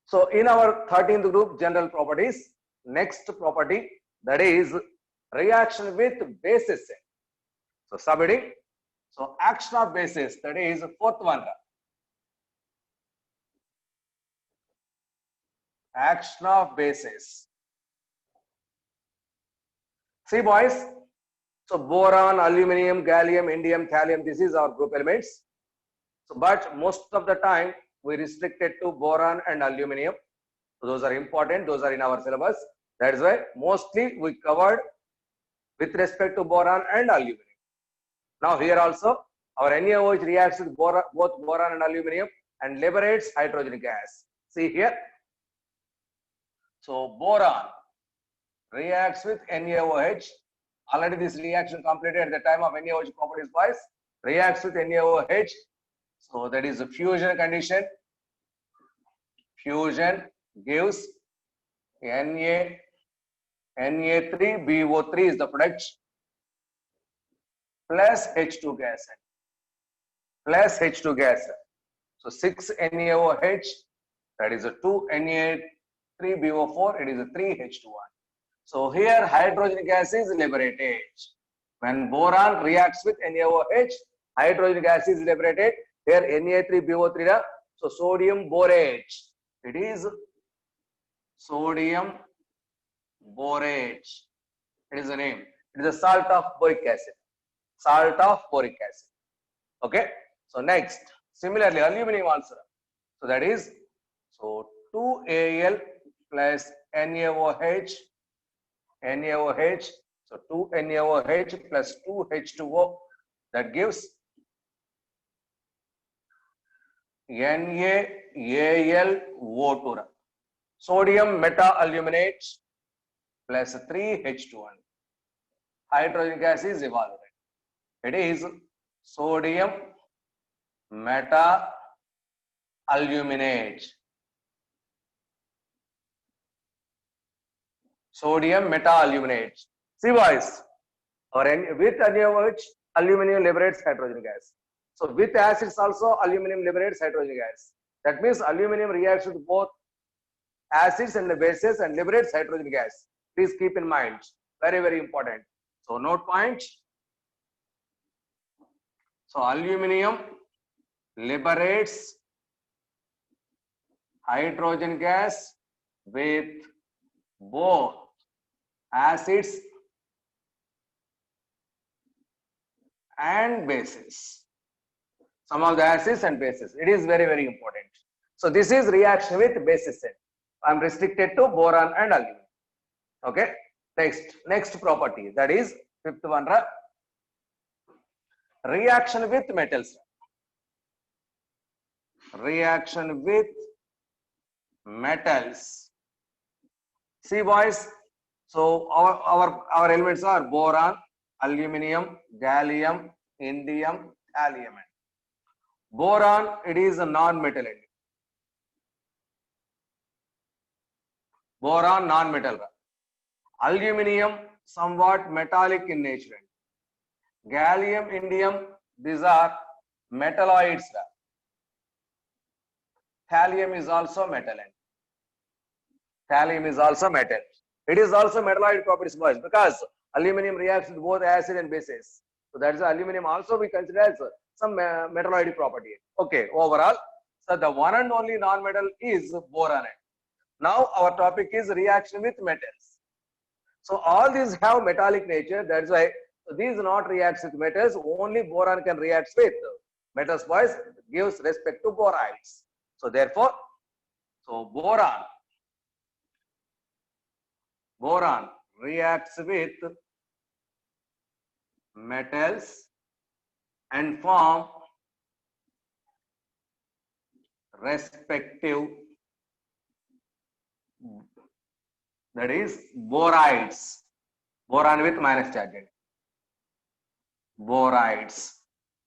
So in our 13th group, general properties, next property, that is reaction with bases. So subheading, so action of bases, that is fourth one. Action of bases. See boys, so boron, aluminum, gallium, indium, thallium, this is our group elements. So, but most of the time we restricted to boron and aluminum. So those are important, those are in our syllabus. That is why mostly we covered with respect to boron and aluminum. Now here also our NaOH reacts with both boron and aluminum and liberates hydrogen gas. See here. So boron reacts with NaOH. Already this reaction completed at the time of NaOH properties boys. Reacts with NaOH. So that is a fusion condition. Fusion gives Na3BO3 is the product plus H2 gas. Plus H2 gas. So 6 NaOH, that is a 2 Na3BO4, it is a 3 H2O. So here hydrogen gas is liberated. When boron reacts with NaOH, hydrogen gas is liberated. Here Na3BO3, so sodium borate. It is sodium borate. It is the name. It is a salt of boric acid. Salt of boric acid. Okay. So next, similarly, aluminum also. So that is, so 2Al plus NaOH, NaOH. So 2 NaOH plus 2 H2O. That gives NaAlO2. Sodium meta-aluminate plus 3 H2O. Hydrogen gas is evaporated. It is sodium meta-aluminate. Sodium meta-aluminate. See boys, with NaOH, aluminum liberates hydrogen gas. So with acids also, aluminum liberates hydrogen gas. That means aluminum reacts with both acids and the bases and liberates hydrogen gas. Please keep in mind. Very, very important. So note point. So aluminum liberates hydrogen gas with both acids and bases. Some of the acids and bases. It is very, very important. So this is reaction with bases. I am restricted to boron and aluminum. Okay. Next property, that is fifth one. Reaction with metals. Reaction with metals. See boys. So our elements are boron, aluminum, gallium, indium, thallium. Boron, it is a non-metal element. Boron, non-metal. Aluminum, somewhat metallic in nature. Gallium, indium, these are metalloids. Thallium is also metal. Thallium is also metal. It is also metalloid properties boys, because aluminum reacts with both acid and bases. So that is aluminum also we consider as some metalloid property. Okay, overall, so the one and only non-metal is boron. Now our topic is reaction with metals. So all these have metallic nature. That's why these not reacts with metals. Only boron can react with metals boys, gives respect to borides. So therefore, so boron reacts with metals and form respective, that is borides. Boron with minus charge. Borides.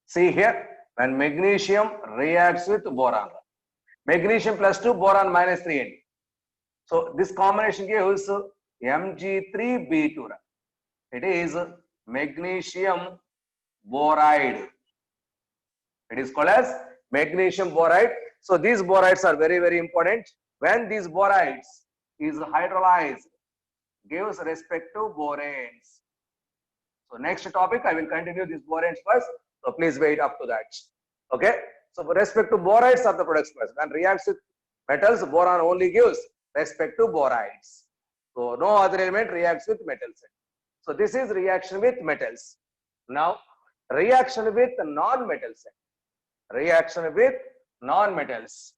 See here, when magnesium reacts with boron, magnesium plus 2, boron minus 3. So this combination gives Mg3B2. It is magnesium boride. It is called as magnesium boride. So these borides are very, very important. when these borides is hydrolyzed, gives respective boranes. So next topic, I will continue these boranes first. So please wait up to that. Okay. So with respect to borides are the products first. When reacts with metals, boron only gives respective borides. So no other element reacts with metals. So this is reaction with metals. Now reaction with non-metals. Reaction with non-metals.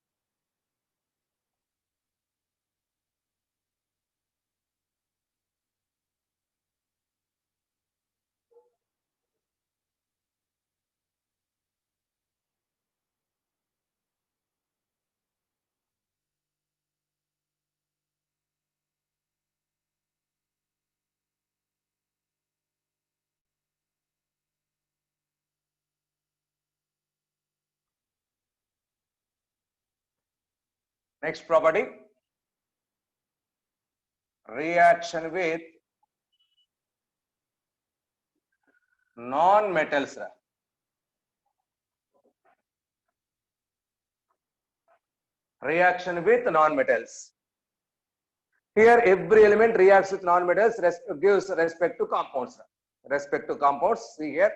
Next property, reaction with non-metals. Reaction with non-metals. Here every element reacts with non-metals, gives respect to compounds. Respect to compounds, see here.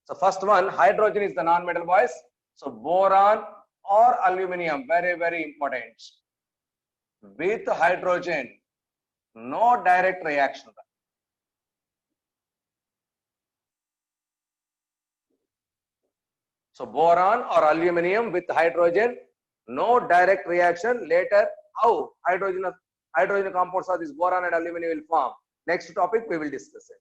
So first one, hydrogen is the non-metal, boys. So boron or aluminium, very, very important. With hydrogen, no direct reaction. So boron or aluminium with hydrogen, no direct reaction. Later, how hydrogen compounds of this boron and aluminum will form. Next topic we will discuss it.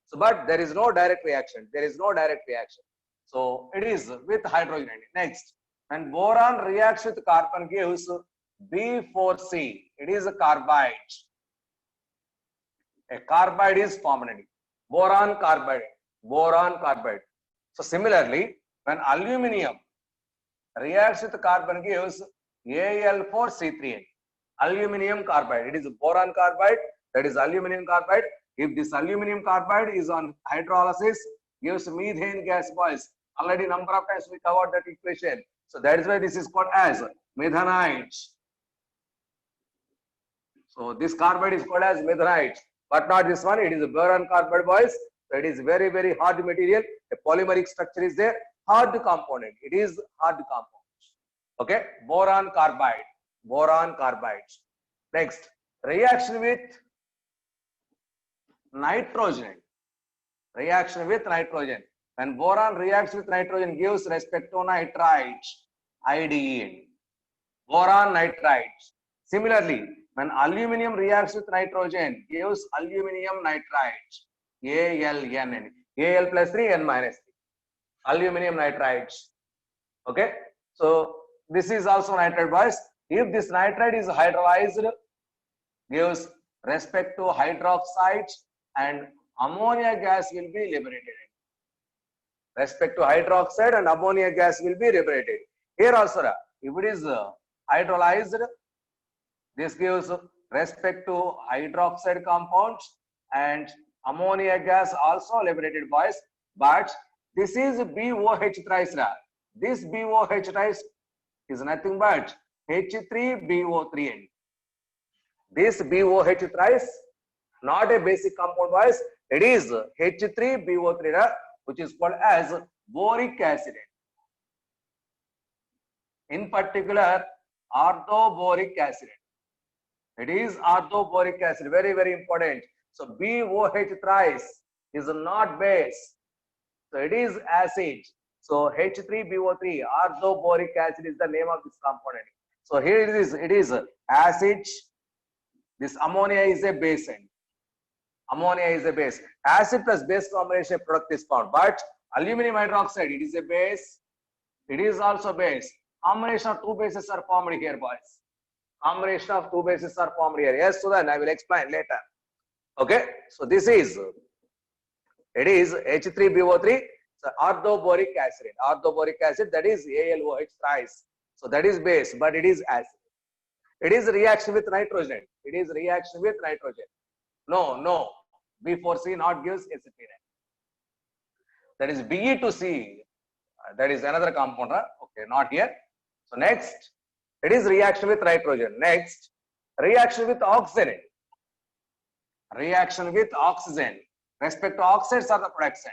So, but there is no direct reaction. There is no direct reaction. So it is with hydrogen. Next, when boron reacts with carbon gives B4C. It is a carbide. A carbide is formed. Boron carbide. Boron carbide. So similarly, when aluminium reacts with carbon gives Al4C3N. Aluminium carbide. It is boron carbide. That is aluminium carbide. If this aluminium carbide is on hydrolysis, gives methane gas, boys. Already number of times we covered that equation. So that is why this is called as methanite. So this carbide is called as methanite, but not this one. It is a boron carbide, boys. So it is very, very hard material. A polymeric structure is there. Hard component. It is hard compound. Okay, boron carbide. Boron carbide. Next, reaction with nitrogen. Reaction with nitrogen. When boron reacts with nitrogen, gives respect to nitrite, IDE. Boron nitrite. Similarly, when aluminium reacts with nitrogen, gives aluminium nitrite, ALN. Al plus 3, N minus 3. Aluminium nitrite. Okay. So this is also nitrite, boys. If this nitrite is hydrolyzed, gives respect to hydroxide and ammonia gas will be liberated. Respect to hydroxide and ammonia gas will be liberated. Here also, if it is hydrolyzed, this gives respect to hydroxide compounds and ammonia gas also liberated, boys. But this is BOH thrice. This BOH thrice is nothing but H3BO3N. This BOH thrice, not a basic compound, boys. It is H3BO3, which is called as boric acid. In particular, orthoboric acid. It is orthoboric acid, very, very important. So BOH thrice is not base. So it is acid. So H3BO3, orthoboric acid is the name of this component. So here it is acid. This ammonia is a base end. Ammonia is a base. Acid plus base combination product is found. But aluminum hydroxide, it is a base. It is also base. Combination of two bases are formed here, boys. Combination of two bases are formed here. Yes, so then I will explain later. Okay, so this is, it is H3BO3, so orthoboric acid. Orthoboric acid, that is ALOH thrice. So that is base, but it is acid. It is reaction with nitrogen. It is reaction with nitrogen. No. B4C not gives acetylene. That is Be to C. That is another compound. Okay, not here. So next, it is reaction with nitrogen. Next, reaction with oxygen. Reaction with oxygen. Respect to oxides are the production.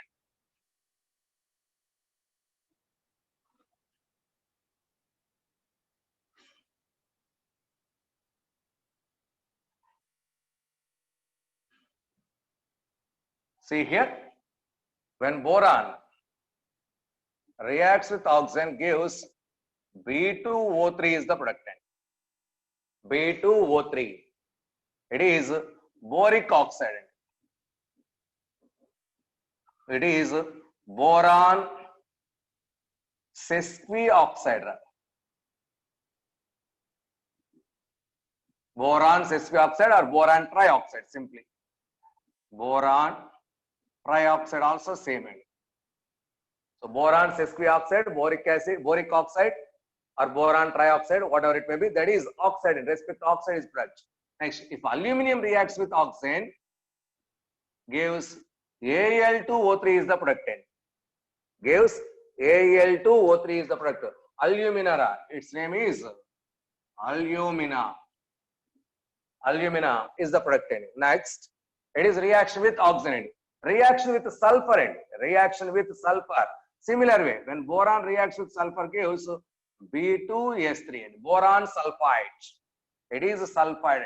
See here, when boron reacts with oxygen gives B2O3 is the productant. B2O3. It is boric oxide. It is boron sesquioxide. Boron sesquioxide or boron trioxide simply. Boron trioxide also same. So boron sesquioxide, boric acid, boric oxide or boron trioxide, whatever it may be, that is oxide. In respect to oxide is product. Next, if aluminum reacts with oxygen, gives Al2O3 is the productant. Gives Al2O3 is the product. Alumina, its name is alumina. Alumina is the productant. Next, it is reaction with oxygen. Reaction with sulfur. Reaction with sulfur. Similar way, when boron reacts with sulfur gives B2S3. Boron sulfide. It is sulfide.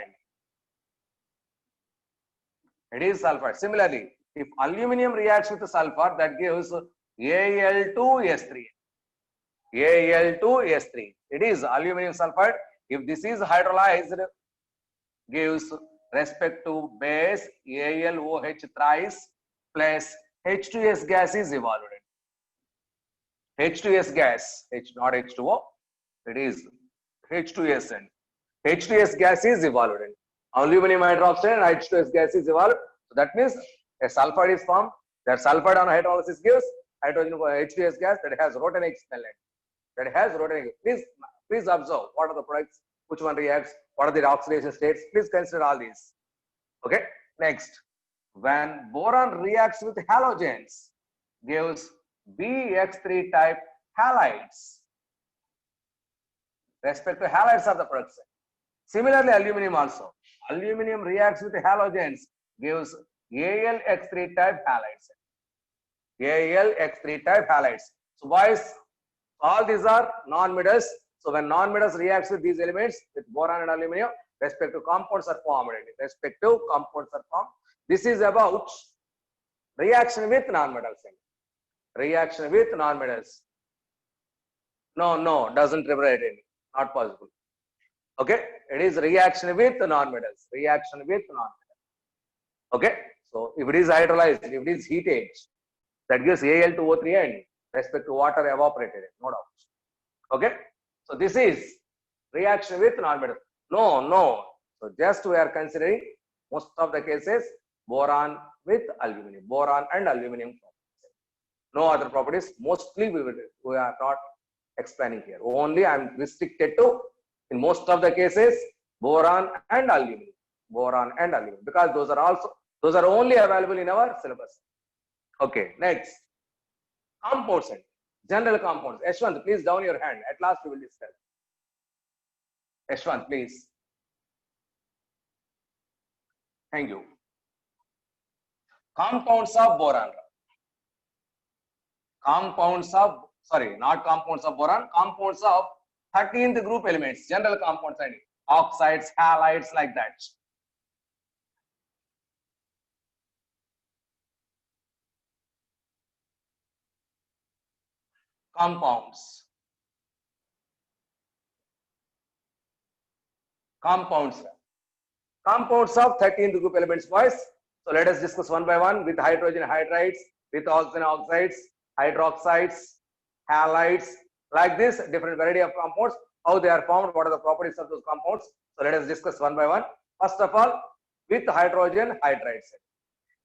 It is sulfide. Similarly, if aluminum reacts with sulfur, that gives Al2S3. Al2S3. It is aluminum sulfide. If this is hydrolyzed, gives respect to base AlOH thrice plus H2S gas is evolved. H2S gas, not H2O, it is H2S and H2S gas is evolved. Aluminum hydroxide and H2S gas is evolved. So that means a sulfide is formed. That sulfide on hydrolysis gives hydrogen H2S gas that has Rothenate smell. That has Rothenate. Please observe what are the products, which one reacts, what are the oxidation states. Please consider all these. Okay. Next, when boron reacts with halogens, gives BX3 type halides. Respect to halides are the products. Similarly, aluminum also. Aluminum reacts with halogens, gives AlX3 type halides. AlX3 type halides. So boys, all these are non-metals. So when non-metals reacts with these elements, with boron and aluminum, respective compounds are formed. Respective compounds are formed. This is about reaction with non-metals. Reaction with non-metals. No, doesn't represent it. Not possible. Okay, it is reaction with non-metals. Reaction with non-metals. Okay, so if it is hydrolyzed, if it is heated, that gives Al2O3 and respect to water evaporated. No doubt. Okay, so this is reaction with non-metals. No. So just we are considering most of the cases boron with aluminum, boron and aluminum. No other properties. Mostly we are not explaining here. Only I am restricted to, in most of the cases, boron and aluminum. Boron and aluminum, because those are only available in our syllabus. Okay, next. Compounds and general compounds. Yashwant, please down your hand. At last we will discuss. Yashwant, please. Thank you. Compounds of boron. Compounds of, sorry, not compounds of boron, compounds of 13th group elements, general compounds and oxides, halides, like that. Compounds. Compounds of 13th group elements, boys. So let us discuss one by one with hydrogen hydrides, with oxygen oxides, hydroxides, halides, like this, different variety of compounds, how they are formed, what are the properties of those compounds. So let us discuss one by one. First of all, with hydrogen hydrides.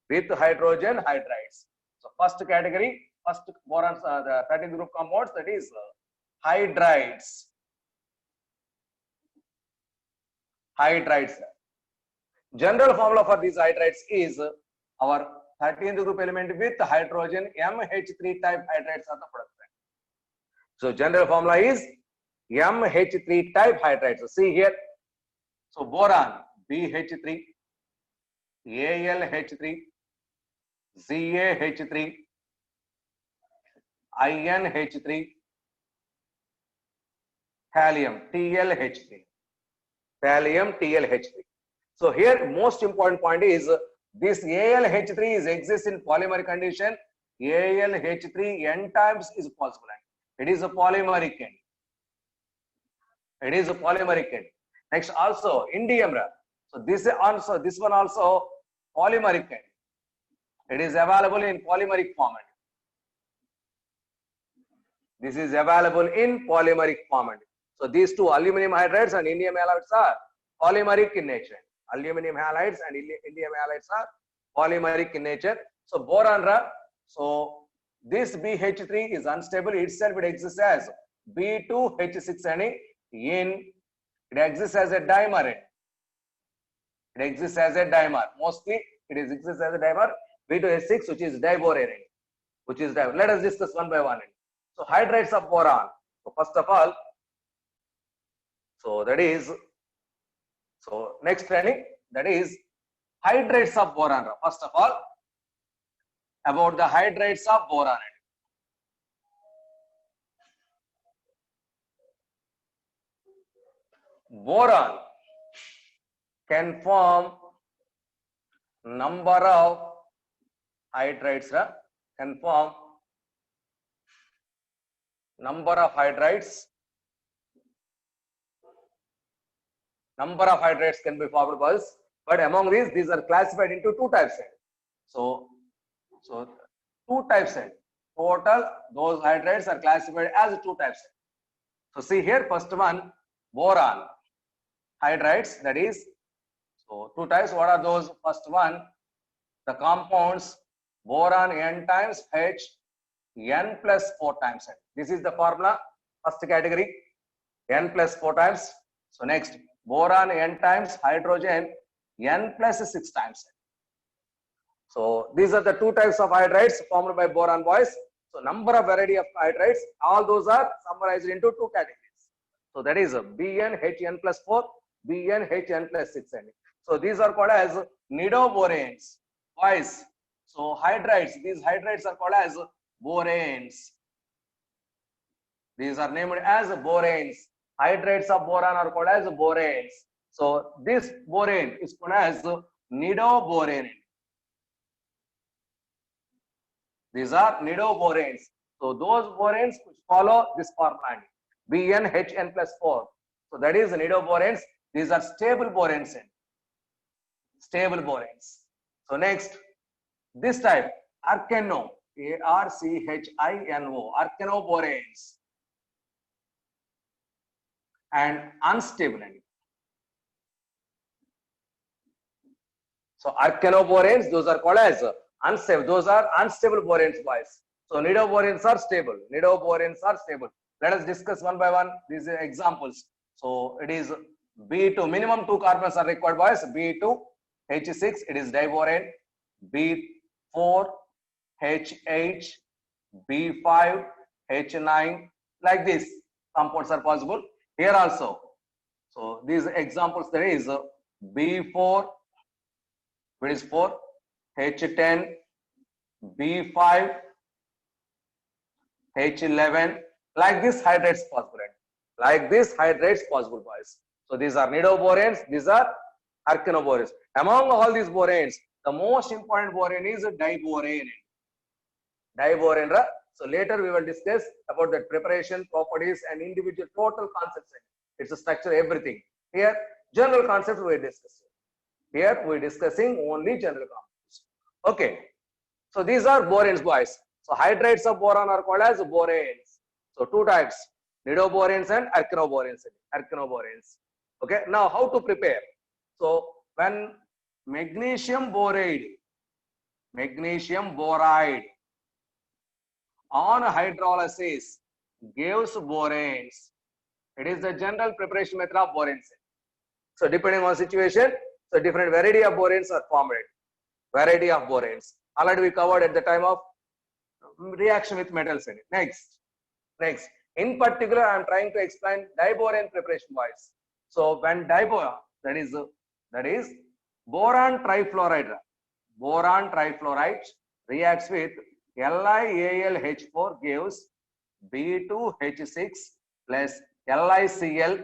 With hydrogen hydrides. So first category, first boron, the 13th group compounds, that is hydrides. Hydrides. General formula for these hydrides is our 13th group element with hydrogen MH3 type hydrides are the product. So general formula is MH3 type hydrides. So see here, So boron, BH3, AlH3, ZaH3, InH3, thallium, TlH3. Thallium, TlH3. So here most important point is this AlH3 is exists in polymer condition. AlH3 n times is possible. It is a polymeric end. It is a polymeric end. Next also indium. So this one also polymeric end. It is available in polymeric format. This is available in polymeric format. So these two aluminum hydrides and indium halides are polymeric in nature. Aluminum halides and indium halides are polymeric in nature. So boron, so this BH3 is unstable itself. It exists as B2H6 and it exists as a dimer. It exists as a dimer. Mostly it exists as a dimer. B2H6, which is diborane, which is dimer. Let us discuss one by one. So hydrides of boron. So first of all, so that is, so next training, that is hydrides of boron. First of all, about the hydrides of boron. Boron can form number of hydrides, can form number of hydrides. Number of hydrides can be formed by us, but among these are classified into two types. So two types. Total, those hydrides are classified as two types. So see here, first one, boron hydrides, that is, so two types. What are those? First one, the compounds boron n times H, n plus 4 times H. This is the formula, first category, n plus 4 times. So next, boron n times hydrogen n plus 6 times. So these are the two types of hydrides formed by boron, boys. So number of variety of hydrides, all those are summarized into two categories. So that is BnHn plus 4, BnHn plus 6. So these are called as nidoboranes, boys. So hydrides, these hydrides are called as boranes. These are named as boranes. Hydrides of boron are called as boranes. So this borane is called as nidoborane. These are nidoboranes. So those boranes which follow this formula, BnHn plus 4. So that is nidoboranes. These are stable boranes. Stable boranes. So next, this type, archeno, ARCHINO, archenoboranes, and unstable. So archenoboranes, those are called as unstable. Those are unstable boranes, boys. So nidoboranes are stable. Nidoboranes are stable. Let us discuss one by one these examples. So it is B2, minimum 2 carbons are required, boys. B2, H6, it is diborane. B4, HH, B5, H9, like this compounds are possible. Here also. So these examples, there is B4, it is 4, H10, B5, H11, like this hydrides possible. Like this hydrides possible, boys. So these are nidoboranes, these are archenoboranes. Among all these boranes, the most important borane is diborane. Diborane. So later we will discuss about the preparation, properties, and individual total concepts. It's a structure, everything. Here, general concepts we are discussing. Here we are discussing only general concepts. Okay. So these are boranes, boys. So hydrides of boron are called as boranes. So two types, nidoboranes and archenoboranes. Okay. Now how to prepare? So when magnesium boride on hydrolysis gives boranes. It is the general preparation method of boranes. So depending on situation, so different variety of boranes are formed. Variety of boranes. Already we covered at the time of reaction with metals. Next. In particular, I am trying to explain diborane preparation wise. So when that is boron trifluoride. Boron trifluoride reacts with LiAlH4 gives B2H6 plus LiCl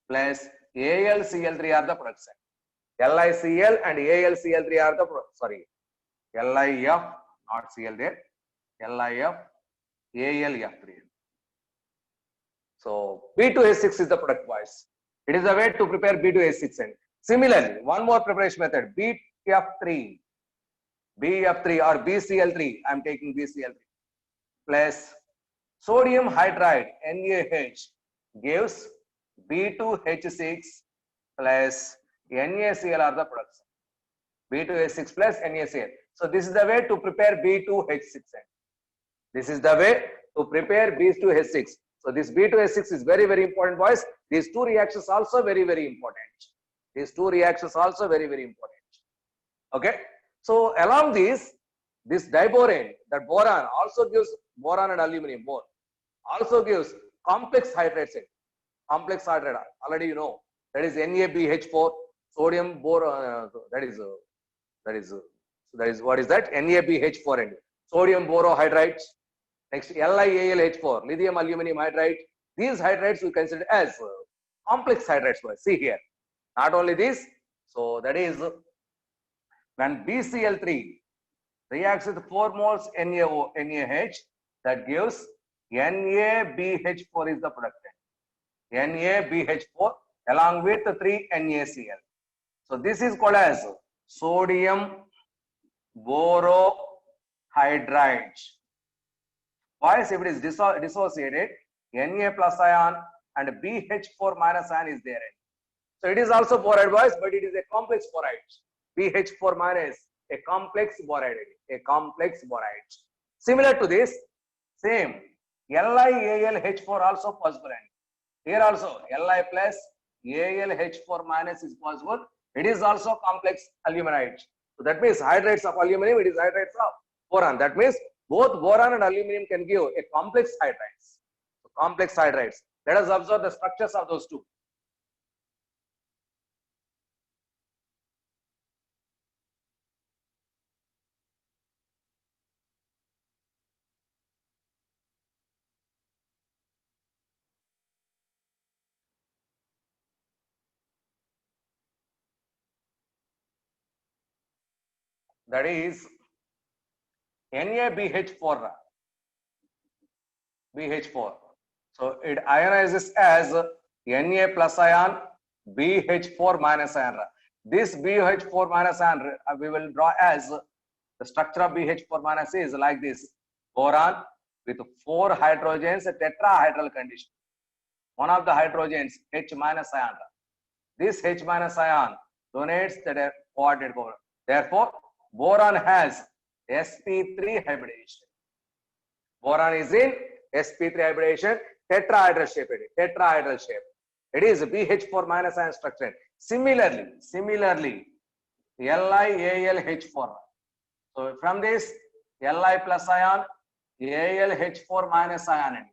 plus AlCl3 are the products. LiCl and AlCl3 are the sorry, LiF, not Cl there, LiF, AlF3. So B2H6 is the product, boys. It is a way to prepare B2H6. And similarly, one more preparation method, BF3 or BCl3. I am taking BCl3 plus sodium hydride NaH gives B2H6 plus NaCl are the products. B2H6 plus NaCl. So this is the way to prepare B2H6. This is the way to prepare B2H6. So this B2H6 is very, very important, boys. These two reactions also very, very important. These two reactions also very, very important. Okay. So along this diborane, that boron also gives boron and aluminum both. Also gives complex hydrates. Complex hydrate, already you know, that is NaBH4, sodium boron. That is what is that? NaBH4 and sodium borohydride. Next, LiAlH4, lithium aluminum hydride. These hydrates we consider as complex hydrates. See here. Not only this, so that is when BCl3 reacts with 4 moles NaH, that gives NaBH4 is the product. NaBH4 along with 3 NaCl. So this is called as sodium borohydride. Boys, if it is dissociated, Na plus ion and BH4 minus ion is there. So it is also boride, boys, but it is a complex boride. BH4 minus, a complex boride. A complex boride. Similar to this, same LiAlH4 also possible. Here also Li plus AlH4 minus is possible. It is also complex aluminide. So that means hydrates of aluminum, it is hydrates of boron. That means both boron and aluminum can give a complex hydrates. So complex hydrates. Let us observe the structures of those two. That is NaBH4. BH4. So it ionizes as Na plus ion, BH4 minus ion. This BH4 minus ion we will draw as the structure of BH4 minus is like this: boron with 4 hydrogens, tetrahedral condition. One of the hydrogens H minus ion. This H minus ion donates the coordinate covalent. Therefore, boron has sp3 hybridization. Boron is in sp3 hybridization, tetrahedral shape. Tetrahedral shape. It is BH4 minus ion structure. Similarly, LiAlH4. So from this, Li plus ion, AlH4 minus ion.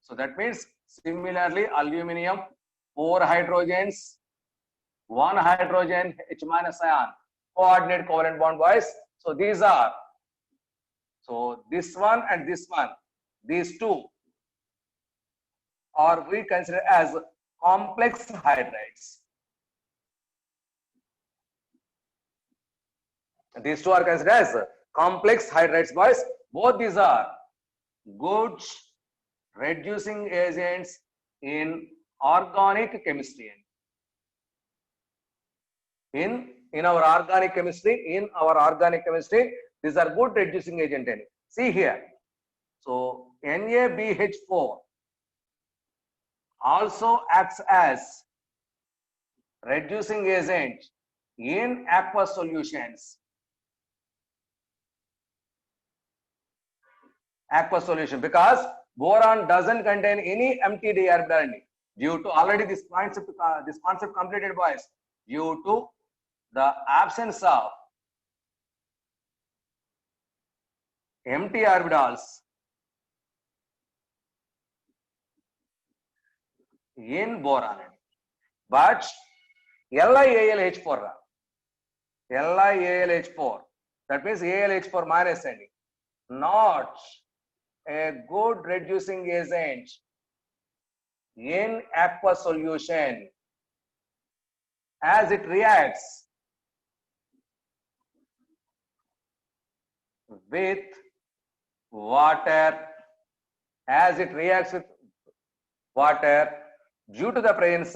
So that means similarly, aluminum, 4 hydrogens, 1 hydrogen, H minus ion, coordinate covalent bond, boys. So these are, so this one and this one, these two are we consider as complex hydrides. These two are considered as complex hydrides, boys. Both these are good reducing agents in organic chemistry. In our organic chemistry, these are good reducing agent. See here. So NaBH4 also acts as reducing agent in aqueous solutions. Aqueous solution, because boron doesn't contain any empty d orbital due to already this concept completed, boys, due to the absence of empty orbitals in boron. but LiAlH4 ra. LiAlH4. That means AlH4 minus and not a good reducing agent in aqueous solution as it reacts with water, due to the presence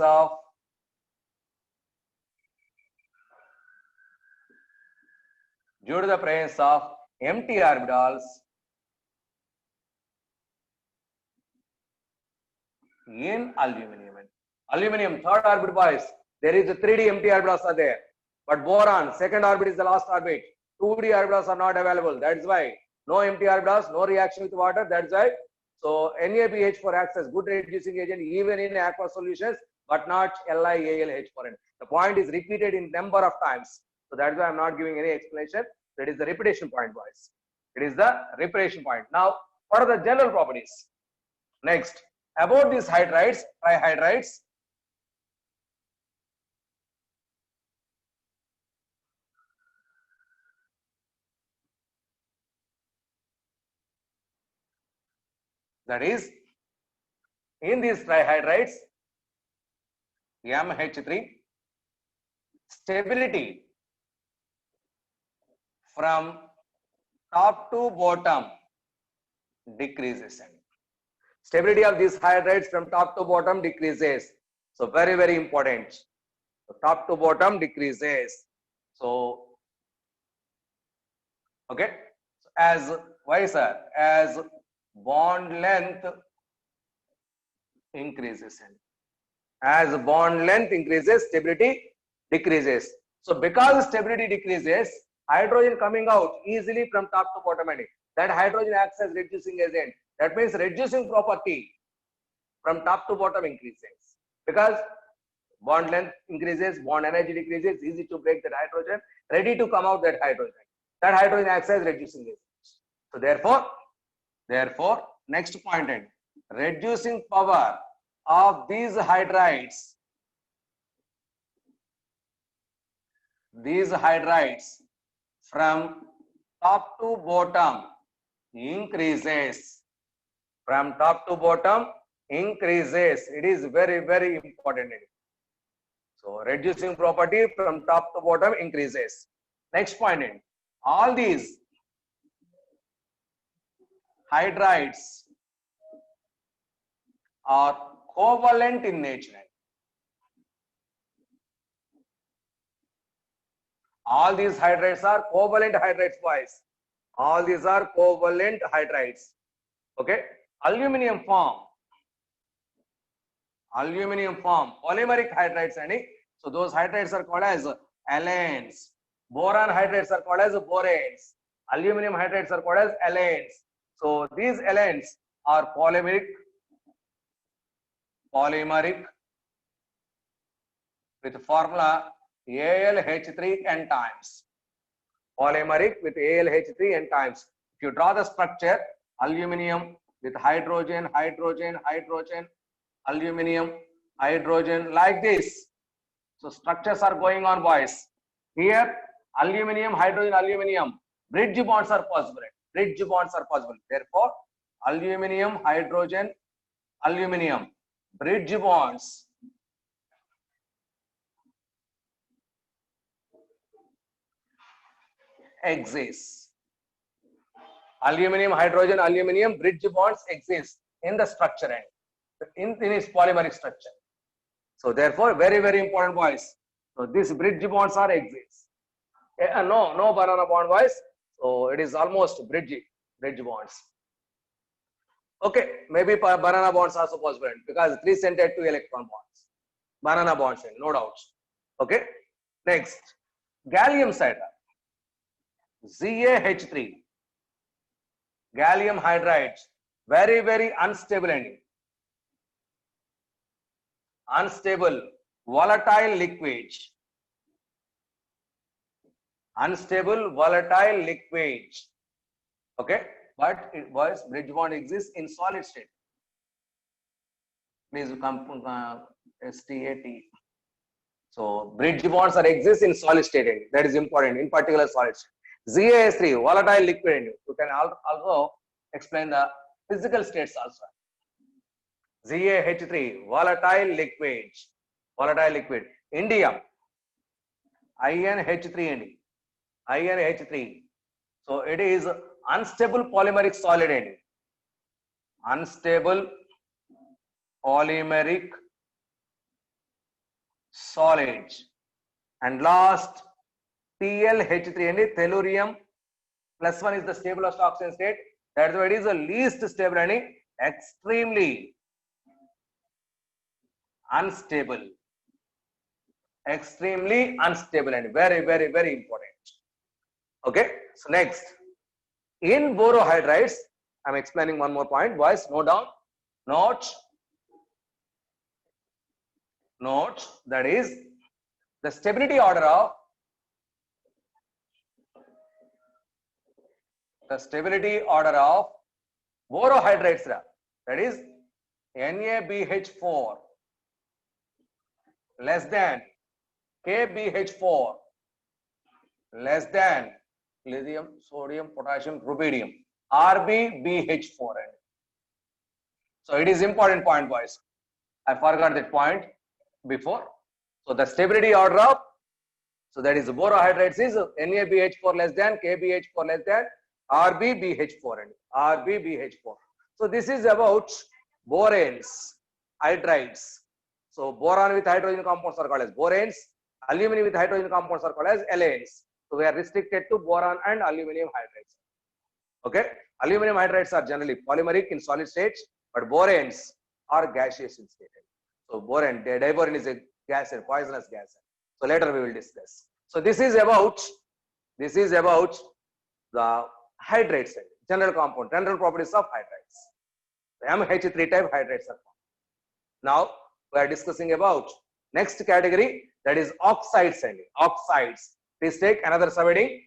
of empty orbitals in aluminum. Aluminum, third orbit boys, there is a 3D empty orbitals are there. But boron, second orbit is the last orbit. 2D orbitals are not available. That's why no empty orbitals, no reaction with water. That's why. So NaBH4 acts as good reducing agent even in aqueous solutions, but not LiAlH4. The point is repeated in number of times. So that's why I'm not giving any explanation. That is the repetition point, boys. It is the repetition point. Now, what are the general properties? Next, about these hydrides, trihydrides. That is, in these trihydrides, MH3, stability from top to bottom decreases. Stability of these hydrides from top to bottom decreases. So very, very important. So top to bottom decreases. So, okay. So as, why sir? As bond length increases. As bond length increases, stability decreases. So because stability decreases, hydrogen coming out easily from top to bottom, and that hydrogen acts as reducing agent. That means reducing property from top to bottom increases. Because bond length increases, bond energy decreases, easy to break that hydrogen, ready to come out that hydrogen. That hydrogen acts as reducing agent. So therefore, next point, reducing power of these hydrides from top to bottom increases. From top to bottom increases. It is very, very important. So reducing property from top to bottom increases. Next point, all these hydrides are covalent in nature. All these hydrides are covalent hydrides, boys. All these are covalent hydrides. Okay. Aluminium form polymeric hydrides. So those hydrides are called as allenes. Boron hydrides are called as boranes. Aluminum hydrides are called as allenes. So these allenes are polymeric with formula AlH3 n times. Polymeric with AlH3 n times. If you draw the structure, aluminum with hydrogen, aluminum, hydrogen, like this. So structures are going on, boys. Here, aluminum, hydrogen, aluminum, bridge bonds are possible. Therefore, aluminum, hydrogen, aluminum, bridge bonds exist. Aluminum, hydrogen, aluminum, bridge bonds exist in the structure end, in its polymeric structure. So therefore, very, very important, boys. So these bridge bonds are exist. No banana bond, boys. So it is almost bridge bonds. Okay, maybe banana bonds also possible because 3-centered 2 electron bonds. Banana bonds, no doubt. Okay. Next, gallium cider, ZaH3. Gallium hydride, very, very unstable ending. Unstable, volatile liquid. Unstable, volatile liquid. Okay, but it was bridge bond exists in solid state. Please come STAT. So bridge bonds are exist in solid state and that is important in particular solid state. ZaS3 volatile liquid and you can also explain the physical states also. ZaH3 volatile liquid, volatile liquid. Indium InH3 and InH3. So it is unstable polymeric solid and unstable polymeric solid. And last TlH3 and tellurium plus 1 is the stablest oxygen state. That's why it is the least stable and extremely unstable. Extremely unstable and very, very, very important. Okay. So next, in borohydrides, I'm explaining one more point. Boys, note down. Note that is the stability order of borohydrides, that is NaBH4 less than KBH4 less than lithium, sodium, potassium, rubidium, RbBH4. So it is important point, boys. I forgot that point before. So the stability order of, so that is borohydrides is NaBH4 less than, KBH4 less than, RbBH4 and RbBH4. So this is about boranes, hydrides. So boron with hydrogen compounds are called as boranes. Aluminum with hydrogen compounds are called as alenes. So we are restricted to boron and aluminum hydrides. Okay, aluminum hydrides are generally polymeric in solid states, but boranes are gaseous in state. So boron, diboron is a gas and poisonous gas. So later we will discuss. So this is about the hydrides, general compound, general properties of hydrides. The MH3 type hydrides are formed. Now we are discussing about next category, that is oxides and oxides. Please take another subheading.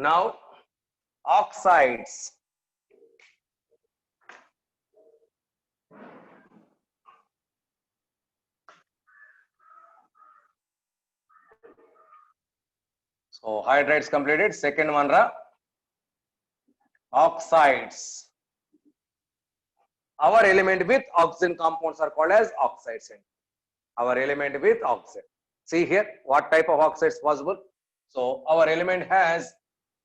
Now oxides. So hydrides completed. Second one, oxides. Our element with oxygen compounds are called as oxides. Our element with oxide. See here what type of oxides possible. So our element has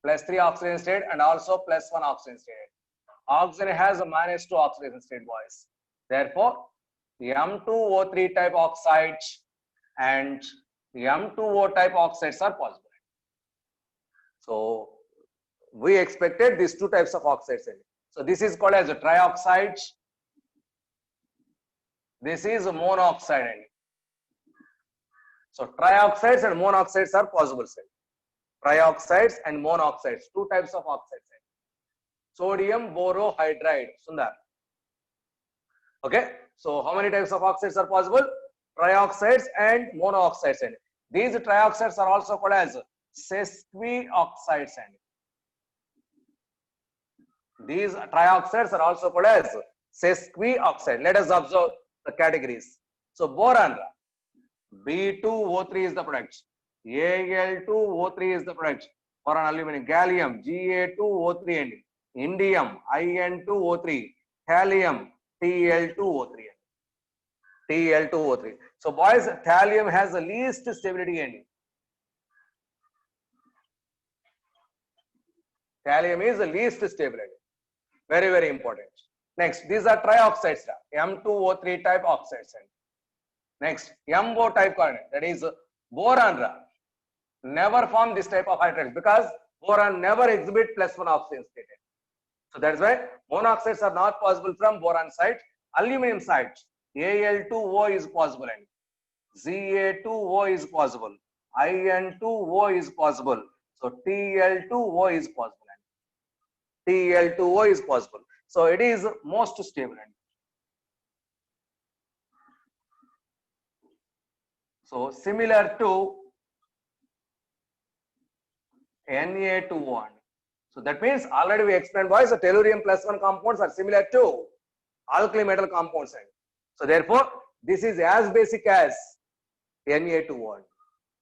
+3 oxygen state and also +1 oxygen state. Oxygen has a -2 oxygen state, boys. Therefore, the M2O3 type oxides and the M2O type oxides are possible. So we expected these two types of oxides. So this is called as a trioxide. This is a monoxide. So trioxides and monoxides are possible. Trioxides and monoxides, two types of oxides. Sodium borohydride, Sundar. Okay, so how many types of oxides are possible? Trioxides and monoxides. These trioxides are also called as sesquioxides. These trioxides are also called as sesquioxide. Let us observe the categories. So boron, B2O3 is the product. Al2O3 is the product. Boron, aluminum, gallium, Ga2O3 and indium, In2O3, thallium, Tl2O3. Tl2O3. So boys, thallium has the least stability ending. Thallium is the least stable. Very, very important. Next, these are trioxides, M2O3 type oxides. Next, MO type carbon, that is boron, never form this type of hydrides because boron never exhibit +1 oxygen state. So that's why monoxides are not possible from boron side. Aluminum side, Al2O is possible. Za2O is possible. In2O is possible. So Tl2O is possible. Tl2O is possible. So it is most stable. So similar to Na2O. So that means already we explained, boys, the tellurium plus 1 compounds are similar to alkali metal compounds. So therefore, this is as basic as Na2O.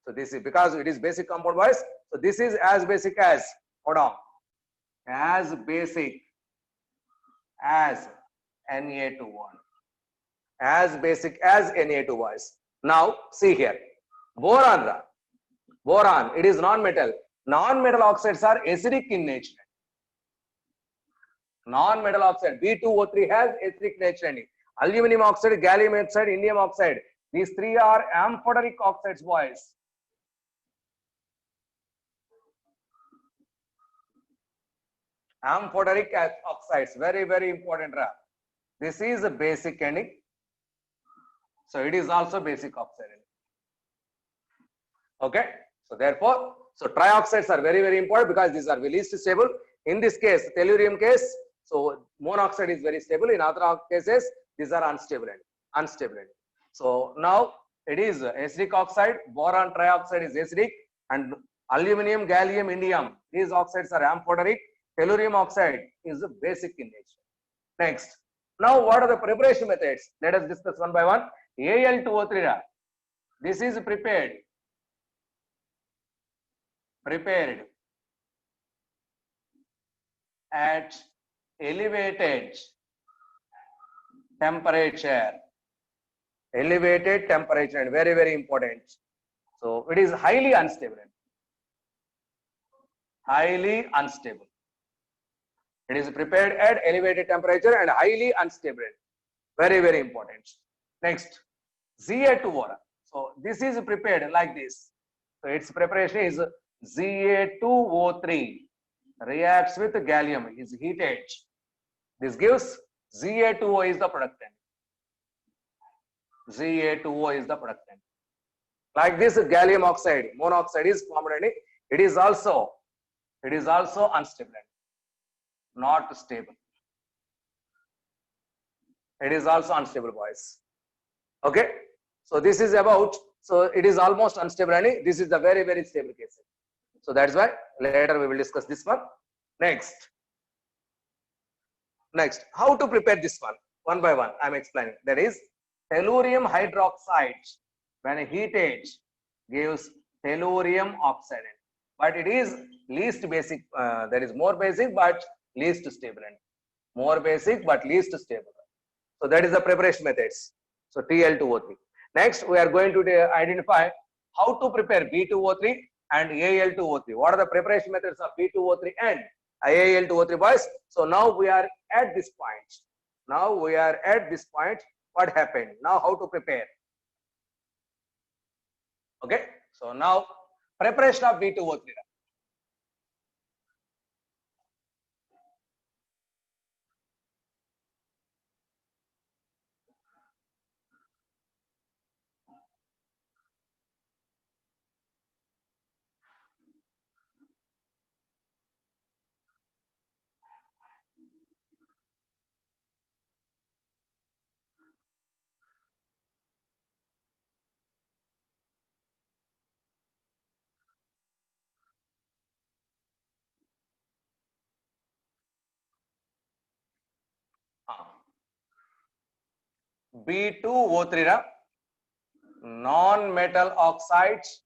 So this is because it is basic compound, boys. So this is as basic as, hold on, as basic as Na2O. As basic as Na2, boys. Now see here, boron. Boron, it is non-metal. Non-metal oxides are acidic in nature. Non-metal oxide B2O3 has acidic nature. Aluminum oxide, gallium oxide, indium oxide. These three are amphoteric oxides, boys. Amphoteric oxides, very, very important. This is a basic ending. So it is also basic oxide. Okay. So therefore, so trioxides are very, very important because these are least stable. In this case, tellurium case, so monoxide is very stable. In other cases, these are unstable. So now it is acidic oxide. Boron trioxide is acidic, and aluminum, gallium, indium, these oxides are amphoteric. Tellurium oxide is basic in nature. Next, now what are the preparation methods? Let us discuss one by one. Al2O3. This is prepared at elevated temperature. Elevated temperature, and very, very important. So it is highly unstable. Highly unstable. It is prepared at elevated temperature and highly unstable. Very, very important. Next, Za2O. So this is prepared like this. So its preparation is Za2O3 reacts with gallium, is heated. This gives Za2O is the productant. Za2O is the productant. Like this, gallium oxide, monoxide is formed, and it is also unstable, not stable. It is also unstable, boys. Okay. So this is about, so it is almost unstable, and this is the very, very stable case. So that's why later we will discuss this one. Next, how to prepare this one by one. I am explaining. That is tellurium hydroxide when heated gives tellurium oxide, but it is least basic. That is more basic but least stable, and more basic but least stable. So that is the preparation methods. So Tl2O3. Next, we are going to identify how to prepare B2O3 and Al2O3. What are the preparation methods of B2O3 and Al2O3, boys? So now we are at this point. What happened? Now how to prepare? Okay. So now preparation of B2O3. B2O3 non-metal oxides,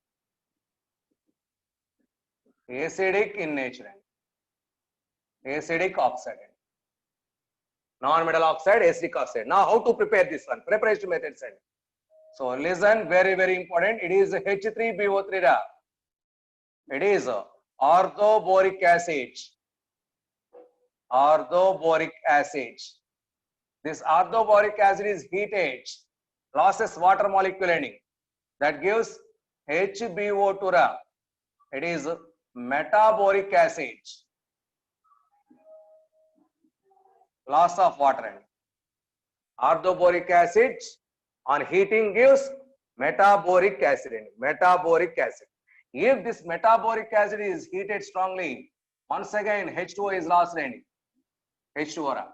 acidic in nature, acidic oxide, non-metal oxide, acidic oxide. Now how to prepare this one? Preparation methods. So listen, very, very important. It is H3BO3. It is orthoboric acid. Orthoboric acid. This orthoboric acid is heated, losses water molecule ending. That gives HBO2. It is metaboric acid. Loss of water ending. Orthoboric acid on heating gives metaboric acid. Metaboric acid. If this metaboric acid is heated strongly, once again H2O is lost in H2O.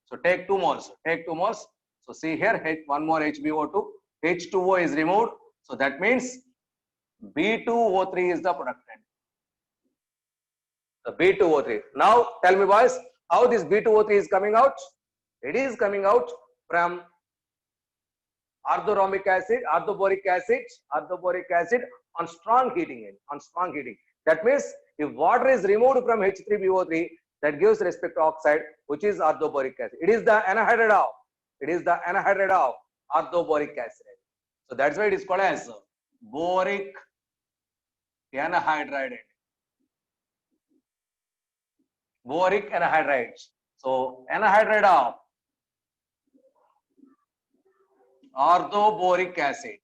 So take 2 moles. Take 2 moles. So see here, one more HbO2. H2O is removed. So that means B2O3 is the productant. The B2O3. Now tell me boys, how this B2O3 is coming out? It is coming out from orthorhombic acid, orthoboric acid on strong heating. That means if water is removed from H3BO3, that gives respect to oxide, which is orthoboric acid. It is the anhydride of orthoboric acid. So that's why it is called as boric anhydride. Boric anhydride. So anhydride of orthoboric acid.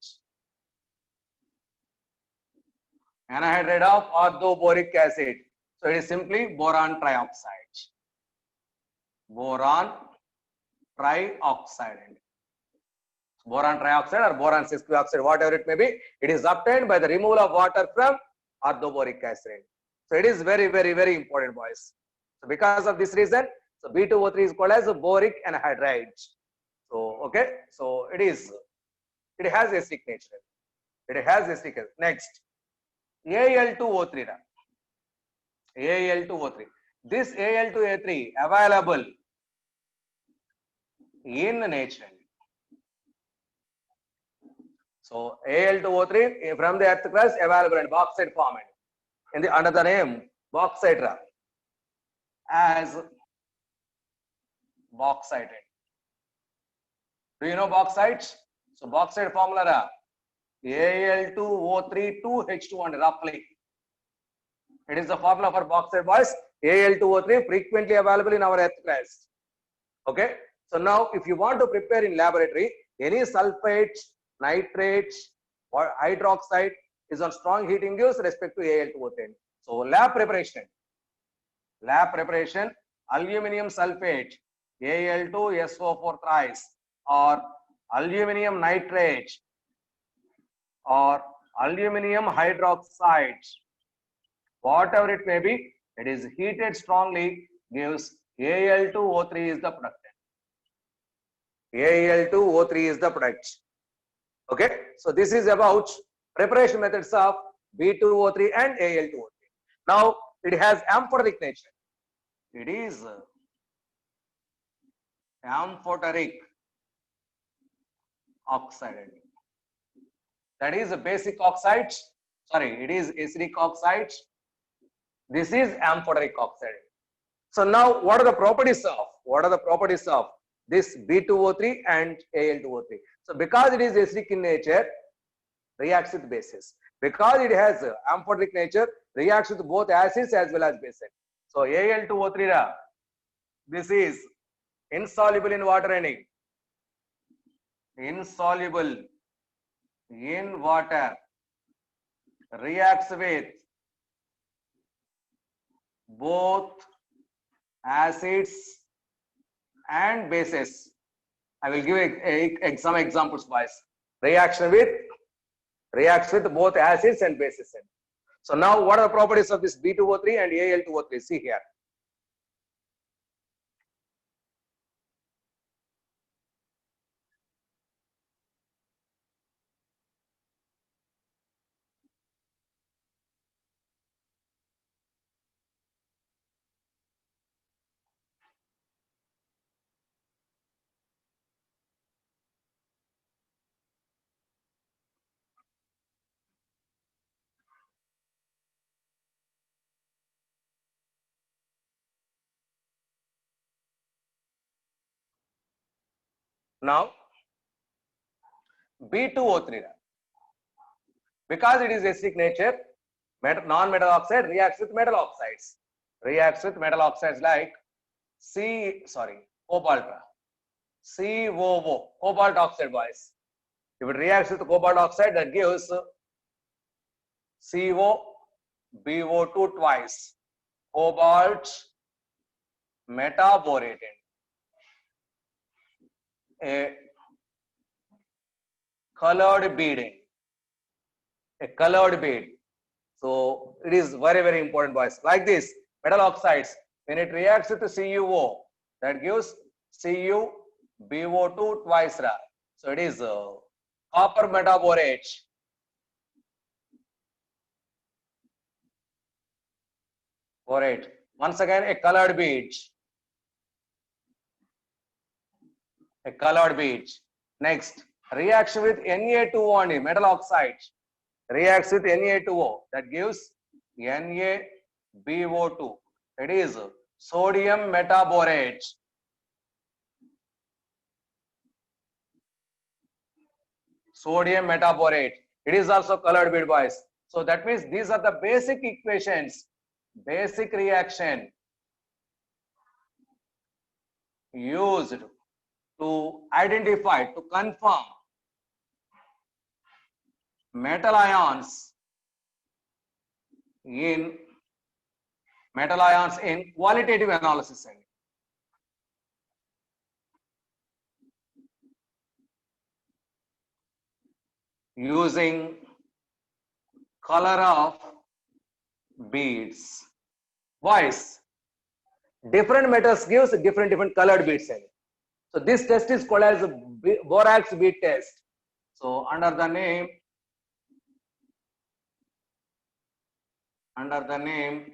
Anhydride of orthoboric acid. So it is simply boron trioxide. Boron trioxide. Boron trioxide or boron sesquioxide, whatever it may be, it is obtained by the removal of water from orthoboric acid. So it is very, very, very important, boys. So because of this reason, so B2O3 is called as a boric anhydride. So okay, so it has acidic nature. Next, Al2O3. Al2O3. This Al2O3 available in nature. So Al2O3 from the earth crust available in bauxite form in the under the name bauxite as bauxite. Do you know bauxite? So bauxite formula Al2O3 2H2 roughly. It is the formula for bauxite, boys. Al2O3 frequently available in our earth crust. Okay. So now if you want to prepare in laboratory any sulfate, nitrate or hydroxide is on strong heating gives respect to Al2O3. So lab preparation, aluminum sulfate, Al2SO4 thrice, or aluminum nitrate or aluminum hydroxide, whatever it may be, it is heated strongly gives Al2O3 is the product. Al2O3 is the product. Okay, so this is about preparation methods of B2O3 and Al2O3. Now it has amphoteric nature. It is amphoteric oxide. That is a basic oxide. Sorry, it is acidic oxide. This is amphoteric oxide. So now what are the properties of this B2O3 and Al2O3? So because it is acidic in nature, reacts with bases. Because it has amphoteric nature, reacts with both acids as well as bases. So Al2O3, this is insoluble in water and insoluble in water, reacts with both acids and bases. I will give some examples, boys. Reacts with both acids and bases. So now what are the properties of this B2O3 and Al2O3? See here. Now B2O3, because it is acidic nature, non-metal oxide reacts with metal oxides. Like cobalt, COO, cobalt oxide, boys. If it reacts with cobalt oxide, that gives COBO2 twice, cobalt metaborate, a colored beading. a colored bead. So it is very, very important, boys. Like this, metal oxides, when it reacts with CuO, that gives CuBO2 twice Ra. So it is copper metaborate. Borate. Once again, a colored bead. A colored bead. Next, reaction with Na2O only, metal oxide. Reacts with Na2O, that gives NaBO2. It is sodium metaborate. Sodium metaborate. It is also colored bead, boys. So that means these are the basic equations, basic reaction used to identify, to confirm metal ions in qualitative analysis. Using color of beads. Boys, different metals gives different colored beads. So this test is called as a borax bead test. So under the name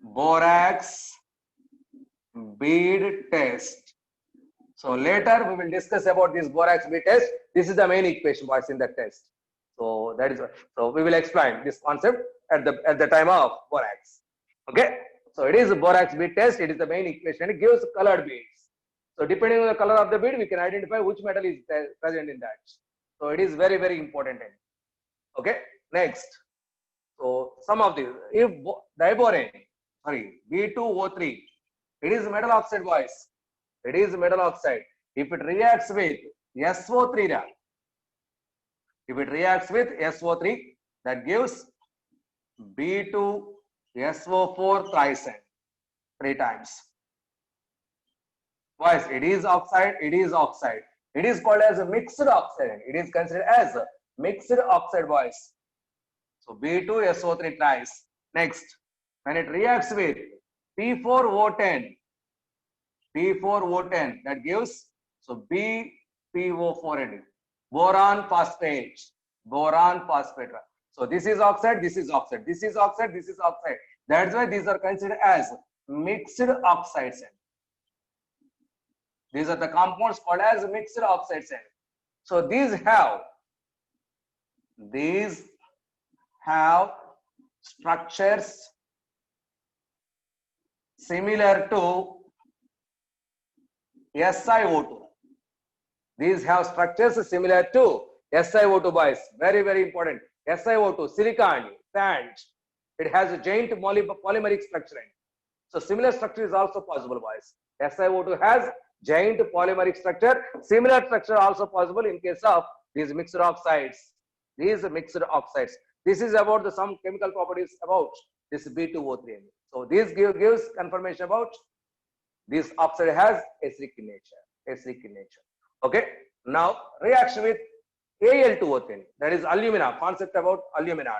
borax bead test. So later we will discuss about this borax bead test. This is the main equation, boys, in that test. So that is, so we will explain this concept at the time of borax. Okay. So it is a borax bead test. It is the main equation. It gives colored beads. So depending on the color of the bead, we can identify which metal is present in that. So it is very, very important. Okay. Next. So some of these, if diborane, B2O3, it is metal oxide, boys. It is metal oxide. If it reacts with SO3, that gives B2SO4 thrice, 3 times. Boys, it is oxide. It is oxide. It is called as a mixed oxide. It is considered as a mixed oxide, boys. So B2SO3 thrice. Next, when it reacts with P4O10, that gives, so BPO4, boron phosphate. So this is oxide, this is oxide, this is oxide, this is oxide. That's why these are considered as mixed oxides. These are the compounds called as mixed oxides. So these have structures similar to SiO2. These have structures similar to SiO2, boys. Very, very important. SiO2, silicon, sand. It has a giant polymeric structure. So similar structure is also possible, boys. SiO2 has giant polymeric structure. Similar structure also possible in case of these mixed oxides. This is about some chemical properties about this B2O3. So this gives confirmation about this oxide has acidic in nature. Okay. Now reaction with Al2O3, that is alumina. Concept about alumina.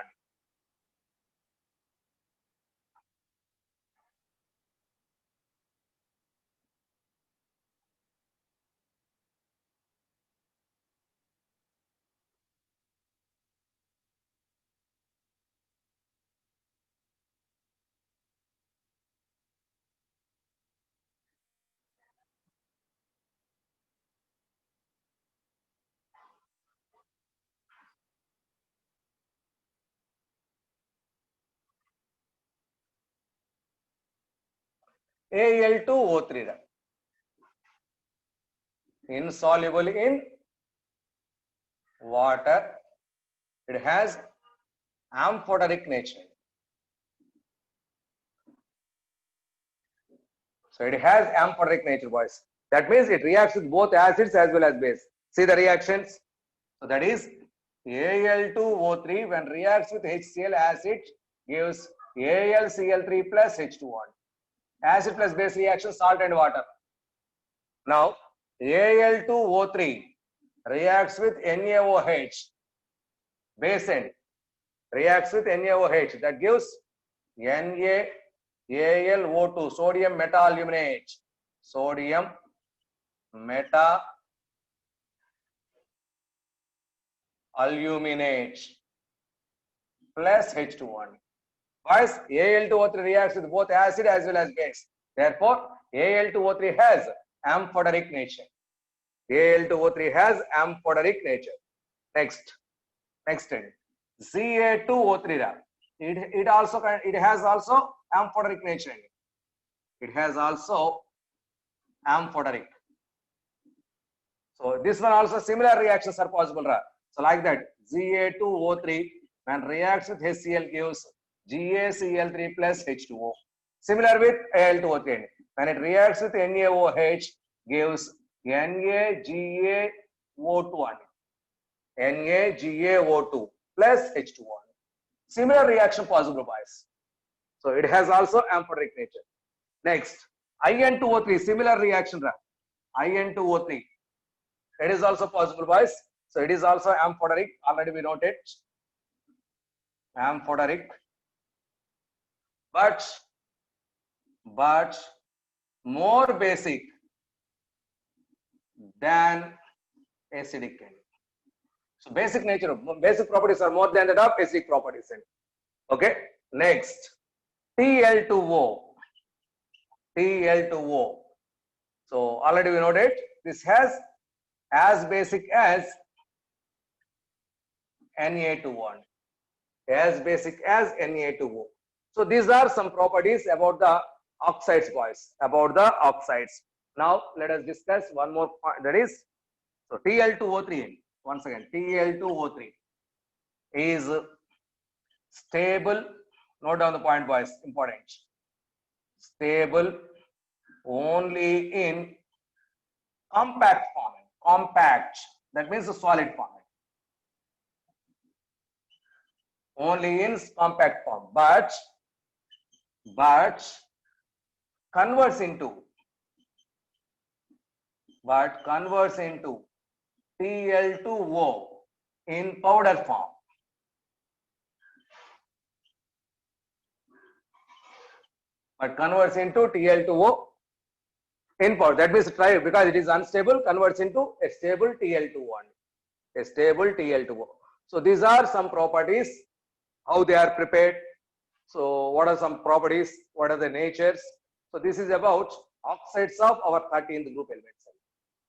Al2O3, insoluble in water. It has amphoteric nature. So it has amphoteric nature, boys. That means it reacts with both acids as well as base. See the reactions. So that is Al2O3 when reacts with HCl acid gives AlCl3 plus H2O. Acid plus base reaction, salt and water. Now Al2O3 reacts with NaOH. base end, reacts with NaOH. That gives NaAlO2, sodium meta-aluminate. Sodium meta-aluminate plus H2O. Boys, Al2O3 reacts with both acid as well as base. Therefore, Al2O3 has amphibolic nature. Al2O3 has amphibolic nature. Next thing, Ca2O3. It has also amphibolic nature. It has also amphibolic. So this one also similar reactions are possible. So like that, Ca2O3 when reacts with HCl gives GaCl3 plus H2O. Similar with Al2O3. When it reacts with NaOH gives NaGaO2. NaGaO2 plus H2O. Similar reaction possible, boys. So it has also amphibolic nature. Next, In2O3, similar reaction. In2O3. It is also possible, boys. So it is also amphibolic. Already we noted. Amphibolic. But more basic than acidic. So basic properties are more than that of acidic properties. Okay. Next, Tl2O. So already we noted this has as basic as Na2O. As basic as Na2O. So these are some properties about the oxides, boys. About the oxides. Now let us discuss one more point. That is, so Tl2O3. Once again, Tl2O3 is stable. Note down the point, boys. Important. Stable only in compact form. Compact. That means a solid form. Only in compact form. But converts into Tl2O in powder form. But converts into Tl2O in powder. That means try because it is unstable, converts into a stable Tl2O. A stable Tl2O. So these are some properties, how they are prepared. So what are some properties? What are the natures? So this is about oxides of our 13th group elements.